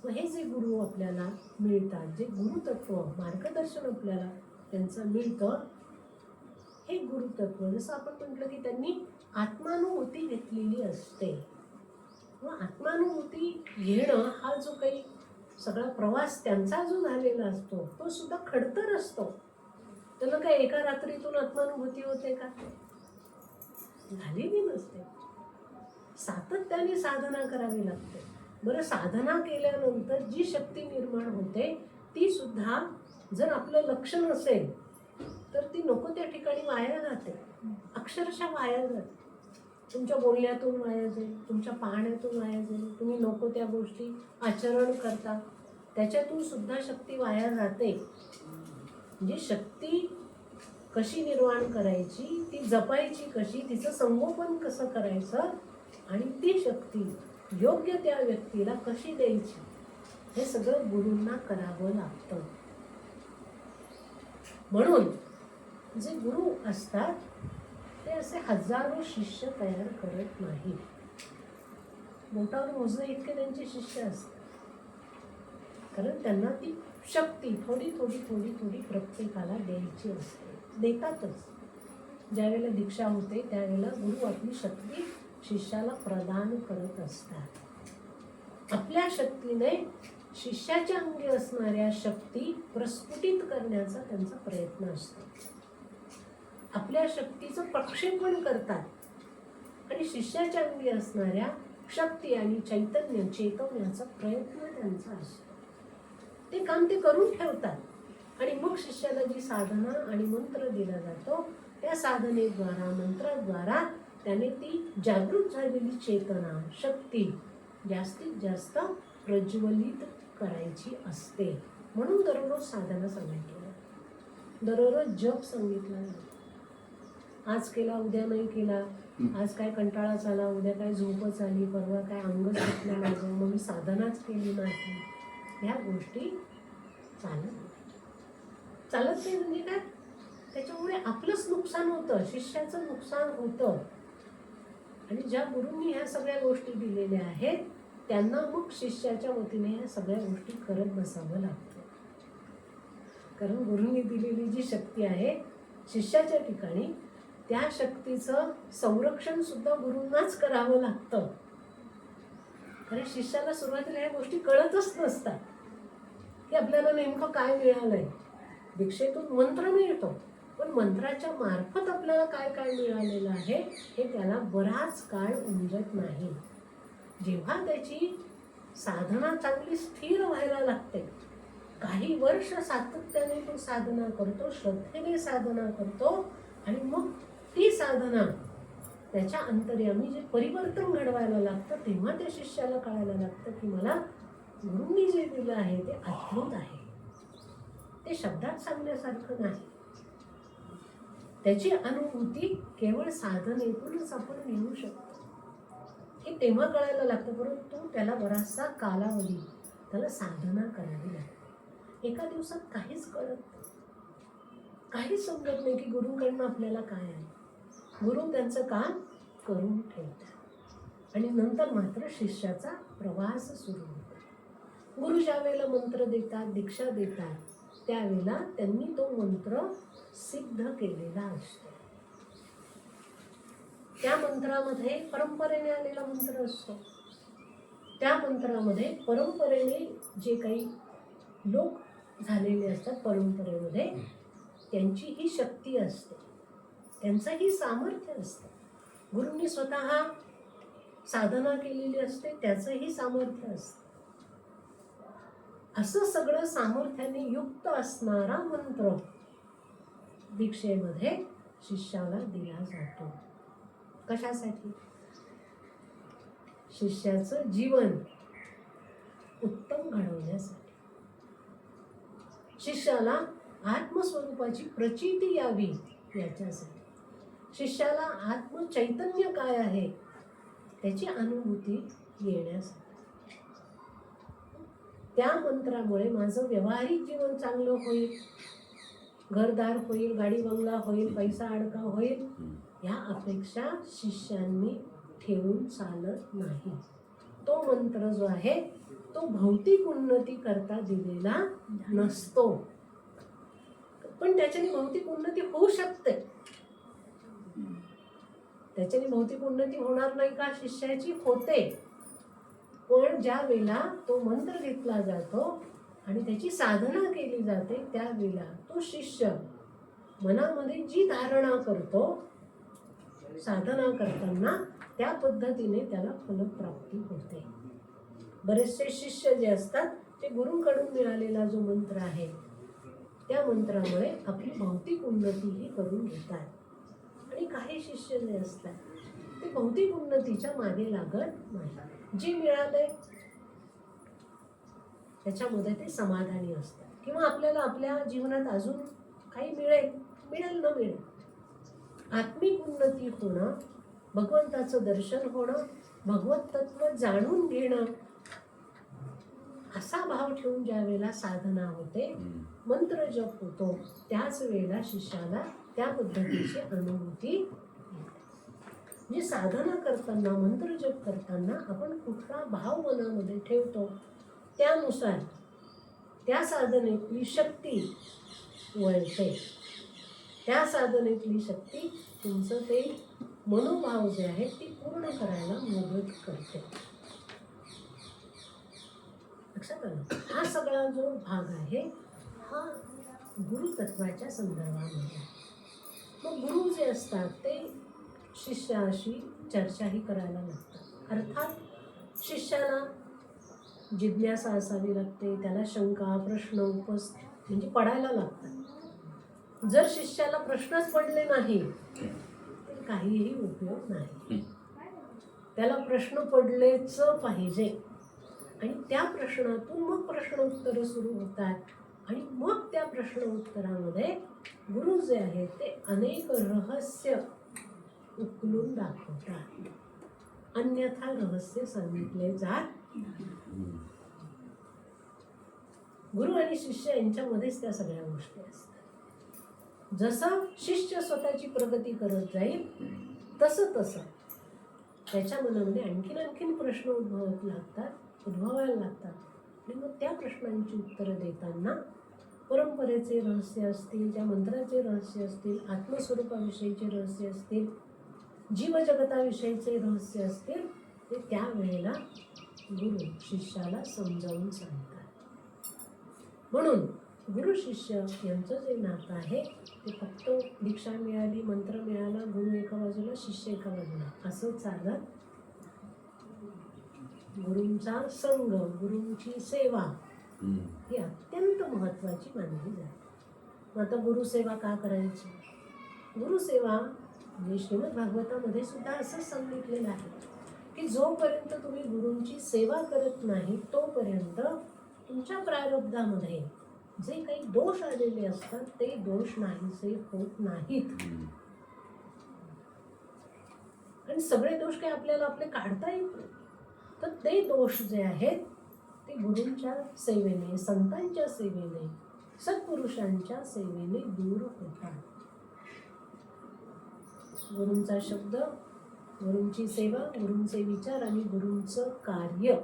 मग हे जे गुरु आपल्याला मिळतात, जे गुरुतत्व मार्गदर्शन आपल्याला त्यांचं मिळतं, हे गुरुतत्व जसं आपण म्हटलं की त्यांनी आत्मानुभूती घेतलेली असते. व आत्मानुभूती घेणं हा जो काही सगळा प्रवास त्यांचा जो झालेला असतो तो सुद्धा खडतर असतो. त्यांना काय एका रात्रीतून आत्मानुभूती होते का? झालेली नसते. सातत्याने साधना करावी लागते. बरं, साधना केल्यानंतर जी शक्ती निर्माण होते ती सुद्धा जर आपलं लक्ष नसेल तर ती नको त्या ठिकाणी वाया जाते. अक्षरशः वाया जाते. तुमच्या बोलण्यातून वाया जाईल, तुमच्या पाहण्यातून वाया जाईल, तुम्ही नको त्या गोष्टी आचरण करता, त्याच्यातून सुद्धा शक्ती वाया जाते. म्हणजे शक्ती कशी निर्माण करायची, ती जपायची कशी, तिचं संगोपन कसं करायचं आणि ती शक्ती योग्य त्या व्यक्तीला कशी द्यायची, हे सगळं गुरूंना करावं लागतं. म्हणून जे गुरु असतात ते असे हजारो शिष्य तयार करत नाही. बोटावर मोजणे इतके त्यांचे शिष्य असतात, कारण त्यांना ती शक्ती थोडी थोडी थोडी थोडी प्रत्येकाला द्यायची असते. देतातच. ज्यावेळेला दीक्षा होते त्यावेळेला गुरु आपली शक्ती शिष्याला प्रदान करत असतात. आपल्या शक्तीने शिष्याच्या अंगी असणाऱ्या शक्ती प्रस्फुटित करण्याचा त्यांचा प्रयत्न असतो. आपल्या शक्तीचं प्रक्षेपण करतात आणि शिष्याच्या अंगी असणाऱ्या शक्ती आणि चैतन्य चेतवण्याचा प्रयत्न त्यांचा असतो. ते काम ते करून ठेवतात आणि मग शिष्याला जी साधना आणि मंत्र दिला जातो त्या साधनेद्वारा मंत्राद्वारा त्याने ती जागृत झालेली चेतना शक्ती जास्तीत जास्त प्रज्वलित करायची असते. म्हणून दररोज साधना सांगितलं, दररोज जप सांगितला. आज केला उद्या नाही केला, आज काय कंटाळा झाला, उद्या काय झोपच आली, परवा काय अंग सुटलं माझं, मग मी साधनाच केली नाही, ह्या गोष्टी चालत नाही. म्हणजे काय, त्याच्यामुळे आपलंच नुकसान होतं, शिष्याचं नुकसान होतं. आणि ज्या गुरूंनी ह्या सगळ्या गोष्टी दिलेल्या आहेत त्यांना मग शिष्याच्या वतीने ह्या सगळ्या गोष्टी करत बसावं लागतं. कारण गुरूंनी दिलेली जी शक्ती आहे शिष्याच्या ठिकाणी त्या शक्तीचं संरक्षण सुद्धा गुरूंनाच करावं लागतं. कारण शिष्याला सुरुवातीला ह्या गोष्टी कळतच नसतात की आपल्याला नेमकं काय मिळालंय. दीक्षेतून मंत्र मिळतो, पण मंत्राच्या मार्फत आपल्याला काय काय मिळालेलं आहे हे त्याला बराच काळ उमजत नाही. जेव्हा त्याची साधना चांगली स्थिर व्हायला लागते, काही वर्ष सातत्याने तो साधना करतो, श्रद्धेने साधना करतो, आणि मग ती साधना त्याच्या अंतर्यामी जे परिवर्तन घडवायला लागतं, तेव्हा त्या शिष्याला कळायला लागतं की मला गुरूंनी जे दिलं आहे ते अद्भुत आहे. ते शब्दात सांगण्यासारखं नाही. त्याची अनुभूती केवळ साधनेतूनच आपण घेऊ शकतो, हे तेव्हा कळायला लागतं. परंतु त्याला बराचसा कालावधी, त्याला साधना करावी लागते. एका दिवसात काहीच कळत नाही, काहीच समजत नाही की गुरूंकडनं आपल्याला काय आहे. गुरु त्यांचं काम करून ठेवतात आणि नंतर मात्र शिष्याचा प्रवास सुरू होतो. गुरु ज्या वेळेला मंत्र देतात, दीक्षा देतात, त्यावेळेला त्यांनी तो मंत्र सिद्ध केलेला असतो. त्या मंत्रामध्ये परंपरेने आलेला मंत्र असतो. त्या मंत्रामध्ये परंपरेने जे काही लोक झालेले असतात, परंपरेमध्ये त्यांची ही शक्ती असते, त्यांचंही सामर्थ्य असतं. गुरूंनी स्वतः साधना केलेली असते, त्याचंही सामर्थ्य असतं. असं सगळं सामर्थ्याने युक्त असणारा मंत्र दीक्षेमध्ये शिष्याला दिला जातो. कशासाठी? शिष्याचं जीवन उत्तम घडवण्यासाठी, शिष्याला आत्मस्वरूपाची प्रचिती यावी याच्यासाठी, शिष्याला आत्मचैतन्य काय आहे त्याची अनुभूती येण्यासाठी. त्या मंत्रामुळे माझं व्यावहारिक जीवन चांगलं होईल, घरदार होईल, गाडी बंगला होईल, पैसा अडका होईल, या अपेक्षा शिष्यांनी ठेवून चालत नाही. तो मंत्र जो आहे तो भौतिक उन्नती करता दिलेला नसतो, पण त्याच्याने भौतिक उन्नती होऊ शकते. त्याच्याने भौतिक उन्नती होणार नाही का? शिष्याची होते. पण ज्या वेळेला तो मंत्र घेतला जातो आणि त्याची साधना केली जाते, त्यावेळेला तो शिष्य मनामध्ये जी धारणा करतो साधना करताना, त्या पद्धतीने त्याला फलप्राप्ती होते. बरेचसे शिष्य जे असतात ते गुरूंकडून मिळालेला जो मंत्र आहे त्या मंत्रामुळे आपली भौतिक उन्नतीही करून घेतात. आणि काही शिष्य जे असतात ते भौतिक उन्नतीच्या मागे लागत नाही. जे मिळालंय त्याच्यामध्ये ते समाधानी असतात. किंवा आपल्याला आपल्या जीवनात अजून काही मिळेल न मिळेल, आत्मिक उन्नती होणं, भगवंताचं दर्शन होणं, भगवत तत्व जाणून घेणं, असा भाव ठेवून ज्या वेळेला साधना होते, मंत्र जप होतो, त्याच वेळेला शिष्याला त्या पद्धतीची अनुभूती येते. म्हणजे साधना करताना, मंत्र जप करताना आपण कुठला भाव मनामध्ये ठेवतो, त्यानुसार त्या साधनेतली शक्ती वळते. त्या साधनेतली शक्ती तुमचं ते मनोभाव जे आहे ती पूर्ण करायला मदत करते. लक्षात आलं? हा सगळा जो भाग आहे हा गुरुतत्वाच्या संदर्भामध्ये. मग गुरु जे असतात ते शिष्याशी चर्चाही करायला लागतात. अर्थात शिष्याला जिज्ञासा असावी लागते, त्याला शंका प्रश्न म्हणजे पडायला लागतात. जर शिष्याला प्रश्नच पडले नाही तर काहीही उपयोग नाही. त्याला प्रश्न पडलेच पाहिजे आणि त्या प्रश्नातून मग प्रश्नोत्तर सुरू होतात आणि मग त्या प्रश्नोत्तरामध्ये गुरु जे आहेत ते अनेक रहस्य उकलून दाखवतात, अन्यथा रहस्य सांगितले जात. गुरु आणि शिष्य यांच्यामध्येच त्या सगळ्या गोष्टी असतात. जसं शिष्य स्वतःची प्रगती करत जाईल तसं त्याच्या मनामध्ये आणखीन प्रश्न उद्भवायला लागतात आणि मग त्या प्रश्नांची उत्तरं देताना परंपरेचे रहस्य असतील, त्या मंत्राचे रहस्य असतील, आत्मस्वरूपाविषयीचे रहस्य असतील, जीवजगताविषयीचे रहस्य असतील, ते त्यावेळेला गुरु शिष्याला समजावून सांगतात. म्हणून गुरु शिष्य यांचं जे नातं आहे ते फक्त दीक्षा मिळाली, मंत्र मिळाला, गुरु एका बाजूला, शिष्य एका बाजूला असं चालत. गुरूंचा संग, गुरूंची सेवा ही अत्यंत महत्त्वाची मानली जाते. आता गुरुसेवा का करायची? गुरुसेवा म्हणजे श्रीमद भागवतामध्ये सुद्धा असं सांगितलेलं आहे की जोपर्यंत तुम्ही गुरूंची सेवा करत नाही तोपर्यंत तुमच्या प्रारब्धामध्ये जे काही दोष आलेले असतात ते दोष नाहीसे होत नाहीत. आणि सगळे दोष काही आपल्याला आपले काढता येत नाही. तर ते दोष जे आहेत ते गुरूंच्या सेवेने, संतांच्या सेवेने, सत्पुरुषांच्या सेवेने दूर होतात. गुरूंचा शब्द, गुरूंची सेवा, गुरूंचे विचार आणि गुरूंचं कार्य,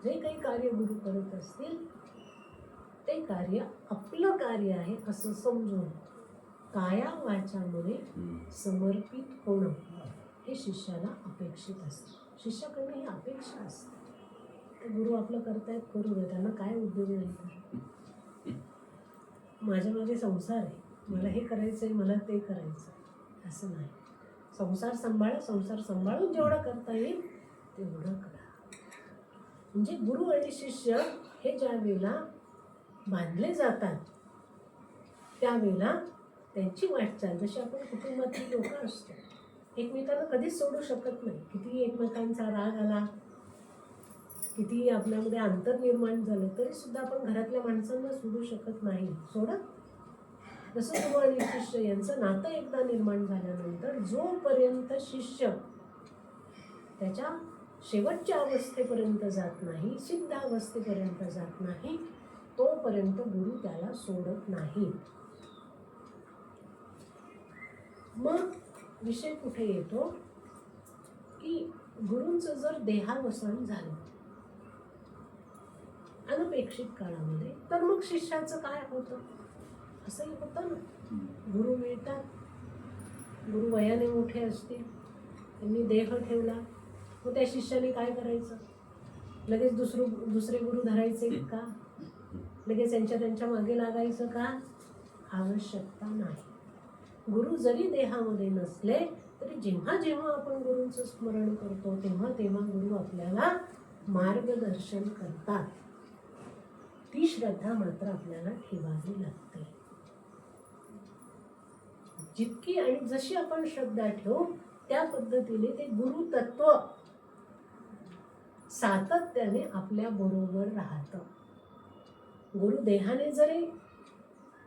जे काही कार्य गुरु करत असतील ते कार्य आपलं कार्य आहे असं समजून काया वाचामुळे समर्पित होणं हे शिष्याला अपेक्षित असतं. शिष्याकडनं ही अपेक्षा असते. तर गुरु आपलं करतायत, करू दे, त्यांना काय उद्योग नाही. तर माझ्या मागे संसार आहे, मला हे करायचं आहे, मला ते करायचं आहे असं नाही. संसार सांभाळा, संसार सांभाळून जेवढं करता येईल तेवढं करा. म्हणजे गुरु आणि शिष्य हे ज्या वेळेला बांधले जातात त्यावेळेला त्यांची वाटचाल, जशी आपण कुटुंबातली लोक असतो, एकमेकांना कधीच सोडू शकत नाही. कितीही एकमेकांचा राग आला, कितीही आपल्यामध्ये अंतर निर्माण झालं तरी सुद्धा आपण घरातल्या माणसांना सोडू शकत नाही. सोडत जसं गुरु आणि शिष्य यांचं नातं एकदा निर्माण झाल्यानंतर जोपर्यंत शिष्य त्याच्या शेवटच्या अवस्थेपर्यंत जात नाही, सिद्ध अवस्थेपर्यंत जात नाही, तोपर्यंत गुरु त्याला सोडत नाही. मग विषय कुठे येतो की गुरूंचं जर देहावसान झालं अनपेक्षित काळामध्ये तर मग शिष्याचं काय होतं? असंही होतं ना. गुरु मिळतात, गुरु वयाने मोठे असतील, त्यांनी देह ठेवला, मग त्या शिष्याने काय करायचं? लगेच दुसरे गुरु धरायचे का? लगेच त्यांच्या मागे लागायचं का? आवश्यकता नाही. गुरु जरी देहामध्ये नसले तरी जेव्हा जेव्हा आपण गुरूंचं स्मरण करतो तेव्हा तेव्हा गुरु आपल्याला मार्गदर्शन करतात. ती श्रद्धा मात्र आपल्याला ठेवावी लागते. जितकी आणि जशी आपण श्रद्धा ठेवू त्या पद्धतीने ते गुरु तत्व सातत्याने आपल्या बरोबर राहतं. गुरु देहाने जरी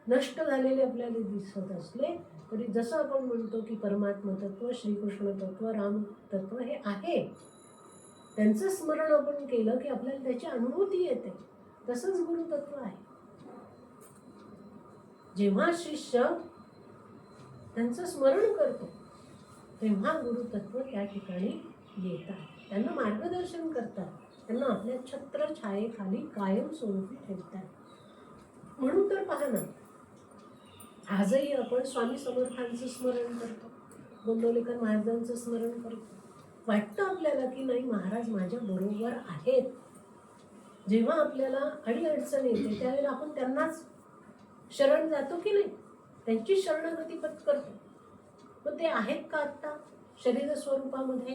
नष्ट झालेले आपल्याला दिसत असले तरी जसं आपण म्हणतो की परमात्मा तत्व, श्रीकृष्ण तत्व, राम तत्व हे आहे, त्यांचं स्मरण आपण केलं की आपल्याला त्याची अनुभूती येते. तसंच गुरु तत्व आहे. जेव्हा शिष्य त्यांचं स्मरण करतो तेव्हा गुरु तत्व त्या ठिकाणी येतात, त्यांना मार्गदर्शन करतात, त्यांना आपल्या छत्र छायेखाली कायमस्वरूपी ठेवतात. म्हणून तर पहा ना, आजही आपण स्वामी समर्थांचं स्मरण करतो, गोंदवलेकर महाराजांचं स्मरण करतो. वाटतं आपल्याला की नाही महाराज माझ्या बरोबर आहेत. जेव्हा आपल्याला अडीअडचण येते त्यावेळेला आपण त्यांनाच शरण जातो की नाही, त्यांची शरणागती करतो. पण ते आहेत का आत्ता शरीर स्वरूपामध्ये?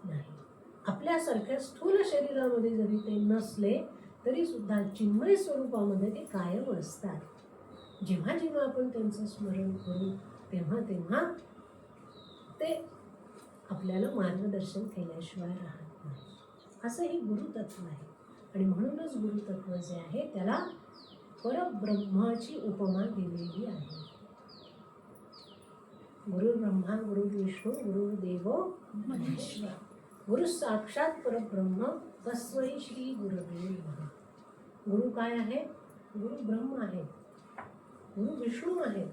नाही. आपल्यासारख्या स्थूल शरीरामध्ये जरी ते नसले तरी सुद्धा चिन्मय स्वरूपामध्ये ते कायम असतात. जेव्हा जेव्हा आपण त्यांचं स्मरण करू तेव्हा तेव्हा ते आपल्याला मार्गदर्शन केल्याशिवाय राहत नाही. असंही गुरुतत्व आहे. आणि म्हणूनच गुरुतत्व जे आहे त्याला परब्रह्माची उपमा दिलेली आहे. गुरु ब्रह्मा गुरु विष्णू गुरुदेव महेश्वर, गुरु साक्षात परब्रह्म तस्मै श्री गुरवे नमः. गुरु काय आहे? गुरु ब्रह्म आहे, गुरु विष्णू आहे,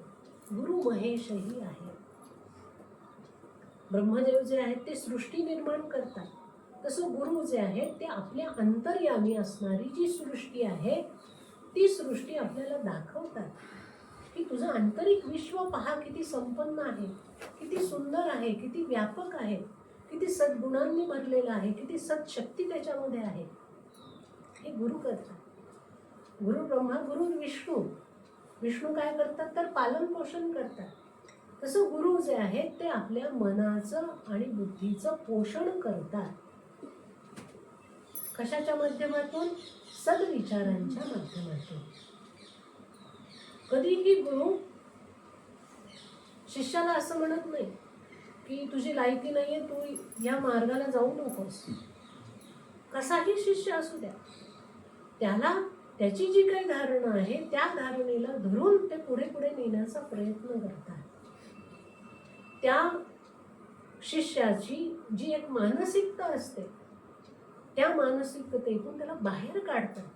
गुरु महेशही आहे. ब्रह्मदेव जे आहेत ते सृष्टी निर्माण करतात, तसं गुरु जे आहेत ते आपल्या अंतर्यामी असणारी जी सृष्टी आहे ती सृष्टी आपल्याला दाखवतात की तुझं आंतरिक विश्व पहा किती संपन्न आहे, किती सुंदर आहे, किती व्यापक आहे, किती सद्गुणांनी भरलेलं आहे, किती सत्शक्ती त्याच्यामध्ये आहे. हे गुरु करतात. गुरु ब्रह्मा, गुरु विष्णू. विष्णू काय करतात तर पालन पोषण करतात. तसं गुरु जे आहेत ते आपल्या मनाचं आणि बुद्धीचं पोषण करतात. कशाच्या माध्यमातून? सद्विचारांच्या माध्यमातून. कधीही गुरु शिष्याला असं म्हणत नाही की तुझी लायकी नाहीये, तू या मार्गाला जाऊ नकोस. कसाही शिष्य असू द्या, त्याला त्याची जी काही धारणा आहे त्या धारणेला धरून ते पुढे पुढे नेण्याचा प्रयत्न करतात. त्या शिष्याची जी एक मानसिकता असते त्या मानसिकतेतून त्याला बाहेर काढतात.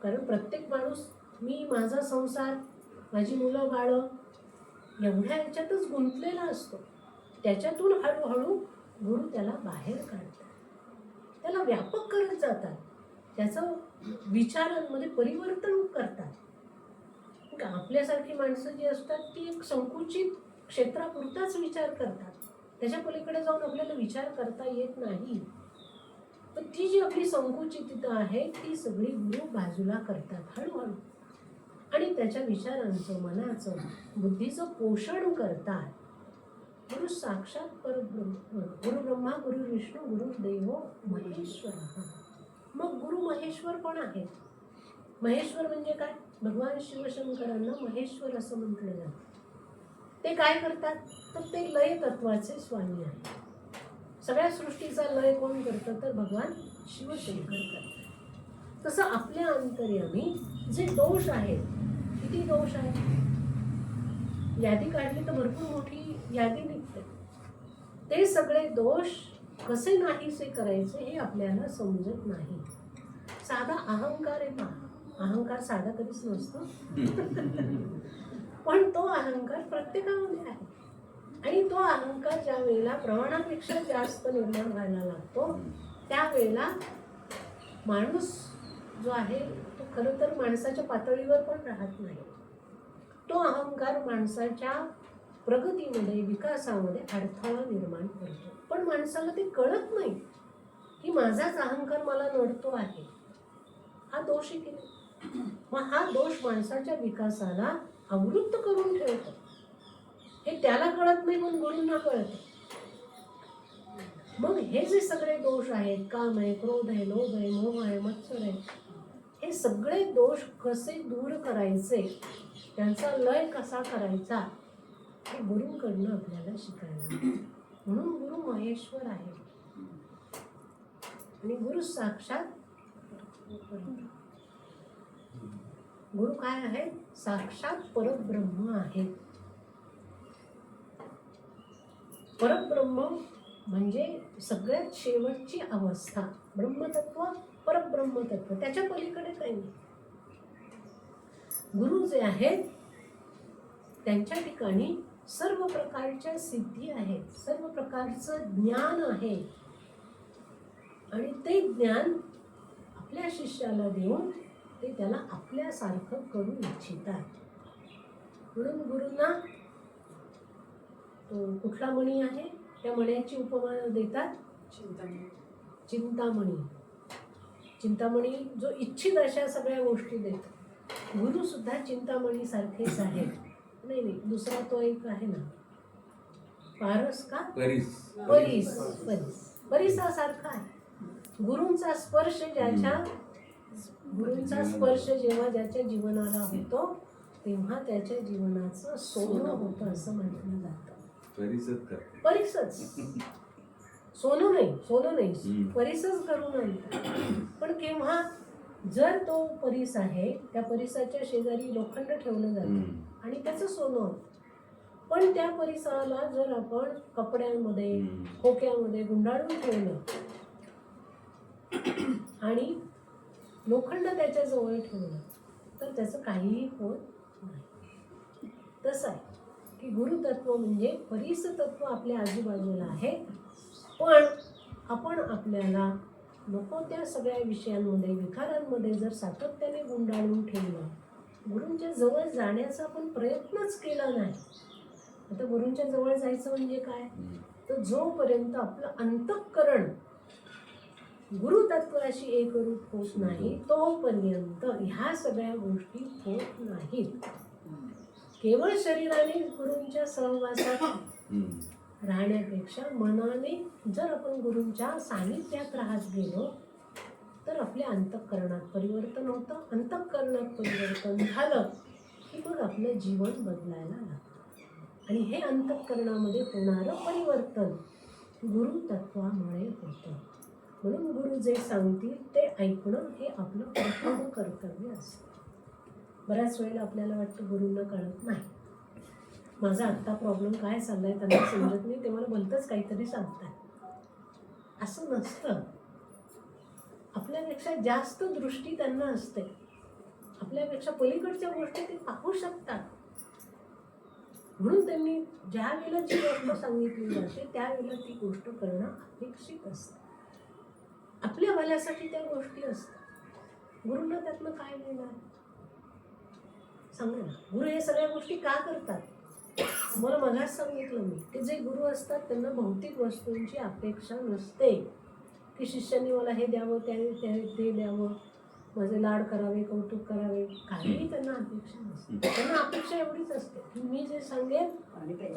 कारण प्रत्येक माणूस मी, माझा संसार, माझी मुलं बाळं एवढ्या याच्यातच गुंतलेला असतो. त्याच्यातून हळूहळू गुरु त्याला बाहेर काढतात, त्याला व्यापक करत जातात, त्याचं विचारांमध्ये परिवर्तन करतात. आपल्यासारखी माणसं जी असतात ती एक संकुचित क्षेत्रापुरताच विचार करतात, त्याच्या पलीकडे जाऊन आपल्याला विचार करता येत नाही. तर ती जी आपली संकुचितता आहे ती सगळी गुरु बाजूला करतात हळूहळू, आणि त्याच्या विचारांचं, मनाचं, बुद्धीचं पोषण करतात. गुरु साक्षात परब्रह्म. गुरु ब्रह्मा, गुरु विष्णू, गुरु देव महेश्वर. मग गुरु महेश्वर कोण आहेत? महेश्वर म्हणजे काय? भगवान शिवशंकरांना महेश्वर असं म्हटलं जातं. ते काय करतात तर ते लय तत्वाचे स्वामी आहेत. सगळ्या सृष्टीचा लय कोण करतं तर भगवान शिवशंकर करतात. तसं आपल्या अंतर्यामी जे दोष आहेत, किती दोष आहेत, यादी काढली तर भरपूर मोठी यादी निघते. ते सगळे दोष कसे नाहीसे करायचे हे आपल्याला समजत नाही. साधा अहंकार आहे पहा, अहंकार साधा कधीच नसतो पण तो अहंकार प्रत्येकामध्ये आहे. आणि तो अहंकार ज्या वेळेला प्रमाणापेक्षा जास्त निर्माण व्हायला लागतो त्यावेळेला माणूस जो आहे तो खरं तर माणसाच्या पातळीवर पण राहत नाही. तो अहंकार माणसाच्या प्रगतीमध्ये, विकासामध्ये अडथळा निर्माण करतो. पण माणसाला ते कळत नाही की माझाच अहंकार मला नडतो आहे. हा दोष आहे की नाही? मग हा दोष माणसाच्या विकासाला आवृत्त करून ठेवतो. हे त्याला कळत नाही पण गुरूंना कळतं. मग हे जे सगळे दोष आहेत, काम आहे, क्रोध आहे, लोभ आहे, मोह आहे, मत्सर आहे, हे सगळे दोष कसे दूर करायचे, त्यांचा लय कसा करायचा हे गुरूंकडनं आपल्याला शिकायला. म्हणून गुरु महेश्वर आहे आणि गुरु साक्षात. गुरु काय आहे? साक्षात परब्रह्म आहे. परब्रह्म म्हणजे सगळ्यात शेवटची अवस्था. ब्रह्मतत्व, परब्रह्मतत्व, त्याच्या पलीकडे काही नाही. गुरु जे आहेत त्यांच्या ठिकाणी सर्व प्रकारच्या सिद्धी आहेत, सर्व प्रकारचं ज्ञान आहे आणि ते ज्ञान आपल्या शिष्याला देऊन ते त्याला आपल्यासारखं करू इच्छितात. म्हणून गुरूंना तो कुठला मणी आहे त्या मण्याची उपमा देतात चिंतामणी. चिंतामणी जो इच्छित अशा सगळ्या गोष्टी देतो. गुरु सुद्धा चिंतामणी सारखेच आहेत. नाही नाही, दुसरा तो एक आहे ना, पारस का परीस, परीस परीस परीसासारखा आहे. गुरूंचा स्पर्श गुरूंचा स्पर्श जेव्हा ज्याच्या जीवनाला होतो तेव्हा त्याच्या जीवनाचं सोनं होतं असं म्हटलं जातं. परीसच, सोनं नाही, परीसच करून आणतात. पण केव्हा? जर तो परीस आहे त्या परीसाच्या शेजारी लोखंड ठेवलं जातं आणि त्याचं सोनं होतं. पण त्या परिसराला जर आपण कपड्यांमध्ये, खोक्यामध्ये गुंडाळून ठेवलं आणि लोखंड त्याच्या जवळ ठेवलं तर त्याचं काहीही होत नाही. तसं आहे की गुरुतत्व म्हणजे परिसतत्व आपल्या आजूबाजूला आहे, पण आपण आपल्याला नको त्या सगळ्या विषयांमध्ये, विकारांमध्ये जर सातत्याने गुंडाळून ठेवलं, गुरूंच्या जवळ जाण्याचा आपण प्रयत्नच केला नाही. आता गुरूंच्या जवळ जायचं म्हणजे काय, तर जोपर्यंत आपलं अंतःकरण गुरुतत्वाशी एकरूप होत नाही तोपर्यंत ह्या सगळ्या गोष्टी होत नाहीत. केवळ शरीराने गुरूंच्या सहवासात राहण्यापेक्षा मनाने जर आपण गुरूंच्या सानिध्यात राहत गेलो तर आपल्या अंतःकरणात परिवर्तन होतं. अंतःकरणात परिवर्तन झालं की मग आपलं जीवन बदलायला लागतं. आणि हे अंतःकरणामध्ये होणारं परिवर्तन गुरुतत्वामुळे होतं. म्हणून गुरु जे सांगतील ते ऐकणं हे आपलं प्रथम कर्तव्य असतं. बऱ्याच वेळेला आपल्याला वाटतं गुरूंना कळत नाही, माझा आत्ता प्रॉब्लेम काय चाललाय त्यांना समजत नाही, ते मला भलतंच काहीतरी सांगतात. असं नसतं. आपल्यापेक्षा जास्त दृष्टी त्यांना असते, आपल्यापेक्षा पलीकडच्या गोष्टी ते पाहू शकतात. म्हणून त्यांनी ज्या वेळेला जी गोष्ट सांगितली जाते त्यावेळेला ती गोष्ट करणं अपेक्षित असतं. आपल्या भल्यासाठी त्या गोष्टी असतात. गुरूंना त्यातनं काय मिळणार सांगा ना. गुरु हे सगळ्या गोष्टी का करतात? मला मलाच सांगितलं मी की जे गुरु असतात त्यांना भौतिक वस्तूंची अपेक्षा नसते की शिष्यांनी मला हे द्यावं ते द्यावं, माझे लाड करावे, कौतुक करावे, काहीही त्यांना अपेक्षा नसते. त्यांना अपेक्षा एवढीच असते की मी जे सांगेन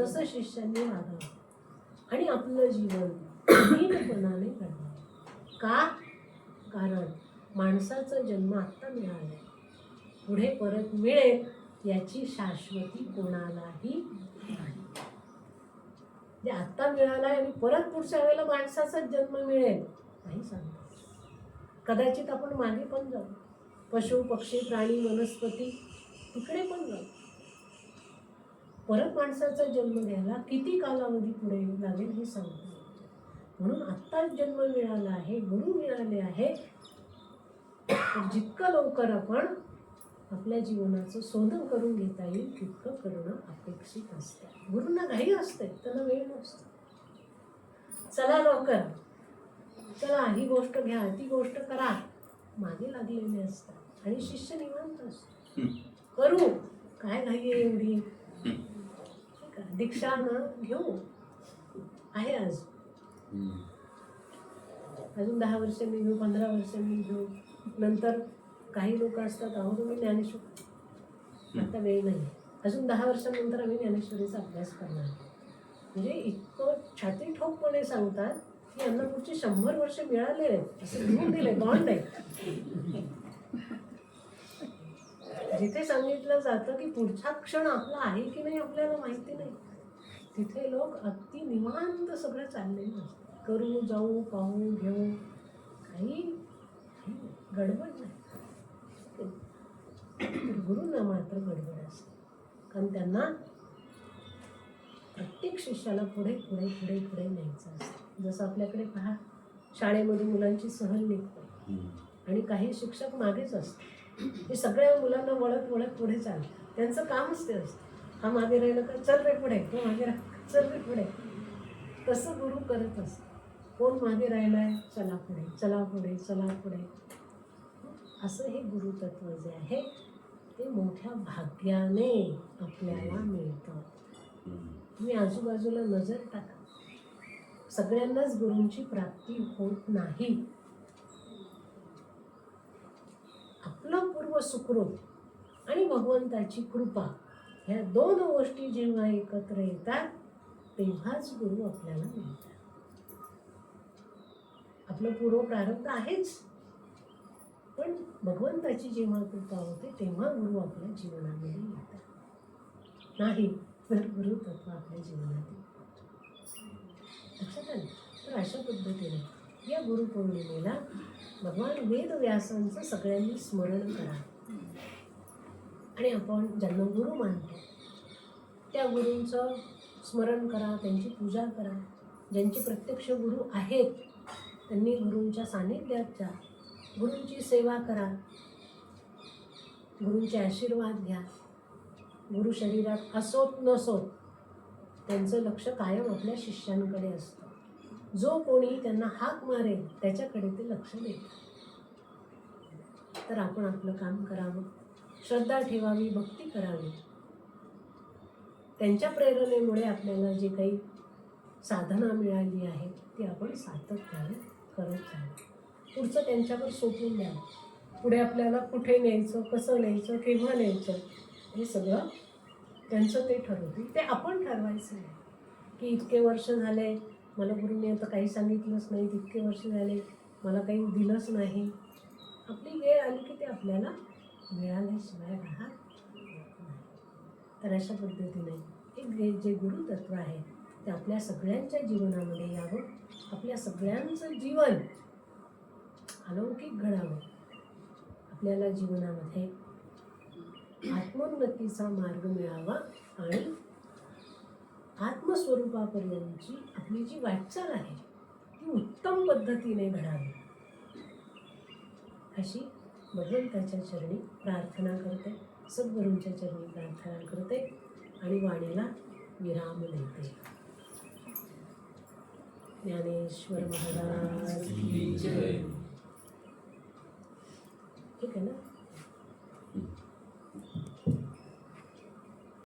तसं शिष्यांनी वागावं आणि आपलं जीवन नीटपणाने घडवावं. का? कारण माणसाचा जन्म आत्ता मिळाला, पुढे परत मिळेल याची शाश्वती कोणालाही नाही. आत्ता मिळाला आणि परत पुढच्या वेळेला माणसाचाच जन्म मिळेल नाही सांगता. कदाचित आपण मागे पण जाऊ, पशु पक्षी प्राणी वनस्पती तिकडे पण जाऊ. परत माणसाचा जन्म घ्यायला किती कालावधी पुढे लागेल हे सांगतो. म्हणून आत्ताच जन्म मिळाला आहे, गुरु मिळाले आहे, तर जितकं लवकर आपण आपल्या जीवनाचं शोधन करून घेता येईल तितकं करणं अपेक्षित असतं. गुरूंना घाई असते, त्यांना वेळ नसतो. चला लवकर, चला ही गोष्ट घ्या, ती गोष्ट करा, मागे लागलेले असतात आणि शिष्य निवांत असतो. करू काय घाई आहे एवढी, दीक्षा ना घेऊ आहे आज, अजून 10 वर्षांनी घेऊ, 15 वर्षांनी घेऊ. नंतर काही लोक असतात, अहो तुम्ही ज्ञानेश्वर आता वेळ नाही, अजून 10 वर्षांनंतर आम्ही ज्ञानेश्वरीचा अभ्यास करणार. म्हणजे इतकं छाती ठोकपणे सांगतात की यांना पुढचे 100 वर्ष मिळाले आहेत असं घेऊन दिले, बॉन्ड आहे. जिथे सांगितलं जातं की पुढचा क्षण आपला आहे की नाही आपल्याला माहिती नाही, तिथे लोक अगदी निवांत सगळं चाललेलं असतं. करू, जाऊ, पाहू, घेऊ, काही गडबड नाही. गुरूंना मात्र गडबड असते, कारण त्यांना प्रत्येक शिष्याला पुढे पुढे पुढे पुढे न्यायचं असतं. जसं आपल्याकडे पहा, शाळेमध्ये मुलांची सहल निघते आणि काही शिक्षक मागेच असतात, हे सगळ्या मुलांना वळत वळत पुढे चालतात. त्यांचं कामच ते असतं, हा मागे राहिलं का चल रे पुढे, तो मागे राहिला चल रे पुढे. तसं गुरु करत असतं. कोण मागे राहिलाय, चला पुढे, चला पुढे, चला पुढे. असं हे गुरुतत्व जे आहे ते मोठ्या भाग्याने आपल्याला मिळतं. तुम्ही आजूबाजूला नजर टाका, सगळ्यांनाच गुरूंची प्राप्ती होत नाही. आपलं पूर्व सुकृत आणि भगवंताची कृपा ह्या 2 गोष्टी जेव्हा एकत्र येतात तेव्हाच गुरु आपल्याला मिळतात. आपलं पूर्व प्रारब्ध आहेच, पण भगवंताची जेव्हा कृपा होते तेव्हा गुरु आपल्या जीवनामध्ये येतात. नाही तर गुरु तत्व आपल्या जीवनात लक्षात आलं. तर अशा पद्धतीने या गुरुपौर्णिमेला भगवान वेदव्यासांचं सगळ्यांनी स्मरण करा आणि आपण ज्यांना गुरु मानतो त्या गुरूंचं स्मरण करा, त्यांची पूजा करा. ज्यांचे प्रत्यक्ष गुरु आहेत त्यांनी गुरूंच्या सानिध्यात जा, गुरूंची सेवा करा, गुरूंचे आशीर्वाद घ्या. गुरु शरीरात असोत नसोत त्यांचं लक्ष कायम आपल्या शिष्यांकडे असतं. जो कोणी त्यांना हाक मारेल त्याच्याकडे ते लक्ष देतात. तर आपण आपलं काम करावं, श्रद्धा ठेवावी, भक्ती करावी. त्यांच्या प्रेरणेमुळे आपल्याला जे काही साधना मिळाली आहे ती आपण सातत्याने करत जावं. पुढचं त्यांच्यावर सोपून द्यावं. पुढे आपल्याला कुठे न्यायचं, कसं न्यायचं, केव्हा न्यायचं हे सगळं त्यांचं ते ठरवतील. ते आपण ठरवायचं नाही की इतके वर्ष झाले मला गुरुने आता काही सांगितलंच नाही, इतके वर्ष झाले मला काही दिलंच नाही. आपली वेळ आली की ते आपल्याला मिळाल्याशिवाय राहत नाही. तर अशा पद्धतीने हे जे गुरुतत्व आहे ते आपल्या सगळ्यांच्या जीवनामध्ये यावं. आपल्या सगळ्यांचं जीवन अलौकिक घडावं. आपल्याला जीवनामध्ये आत्मोन्नतीचा मार्ग मिळावा आणि आत्मस्वरूपापर्यंतची आपली जी वाटचाल आहे ती उत्तम पद्धतीने घडावी अशी भगवंताच्या चरणी प्रार्थना करते, सद्गुरूंच्या चरणी प्रार्थना करते आणि वाणीला विराम देते. ज्ञानेश्वर महाराज की जय. ठीक आहे ना.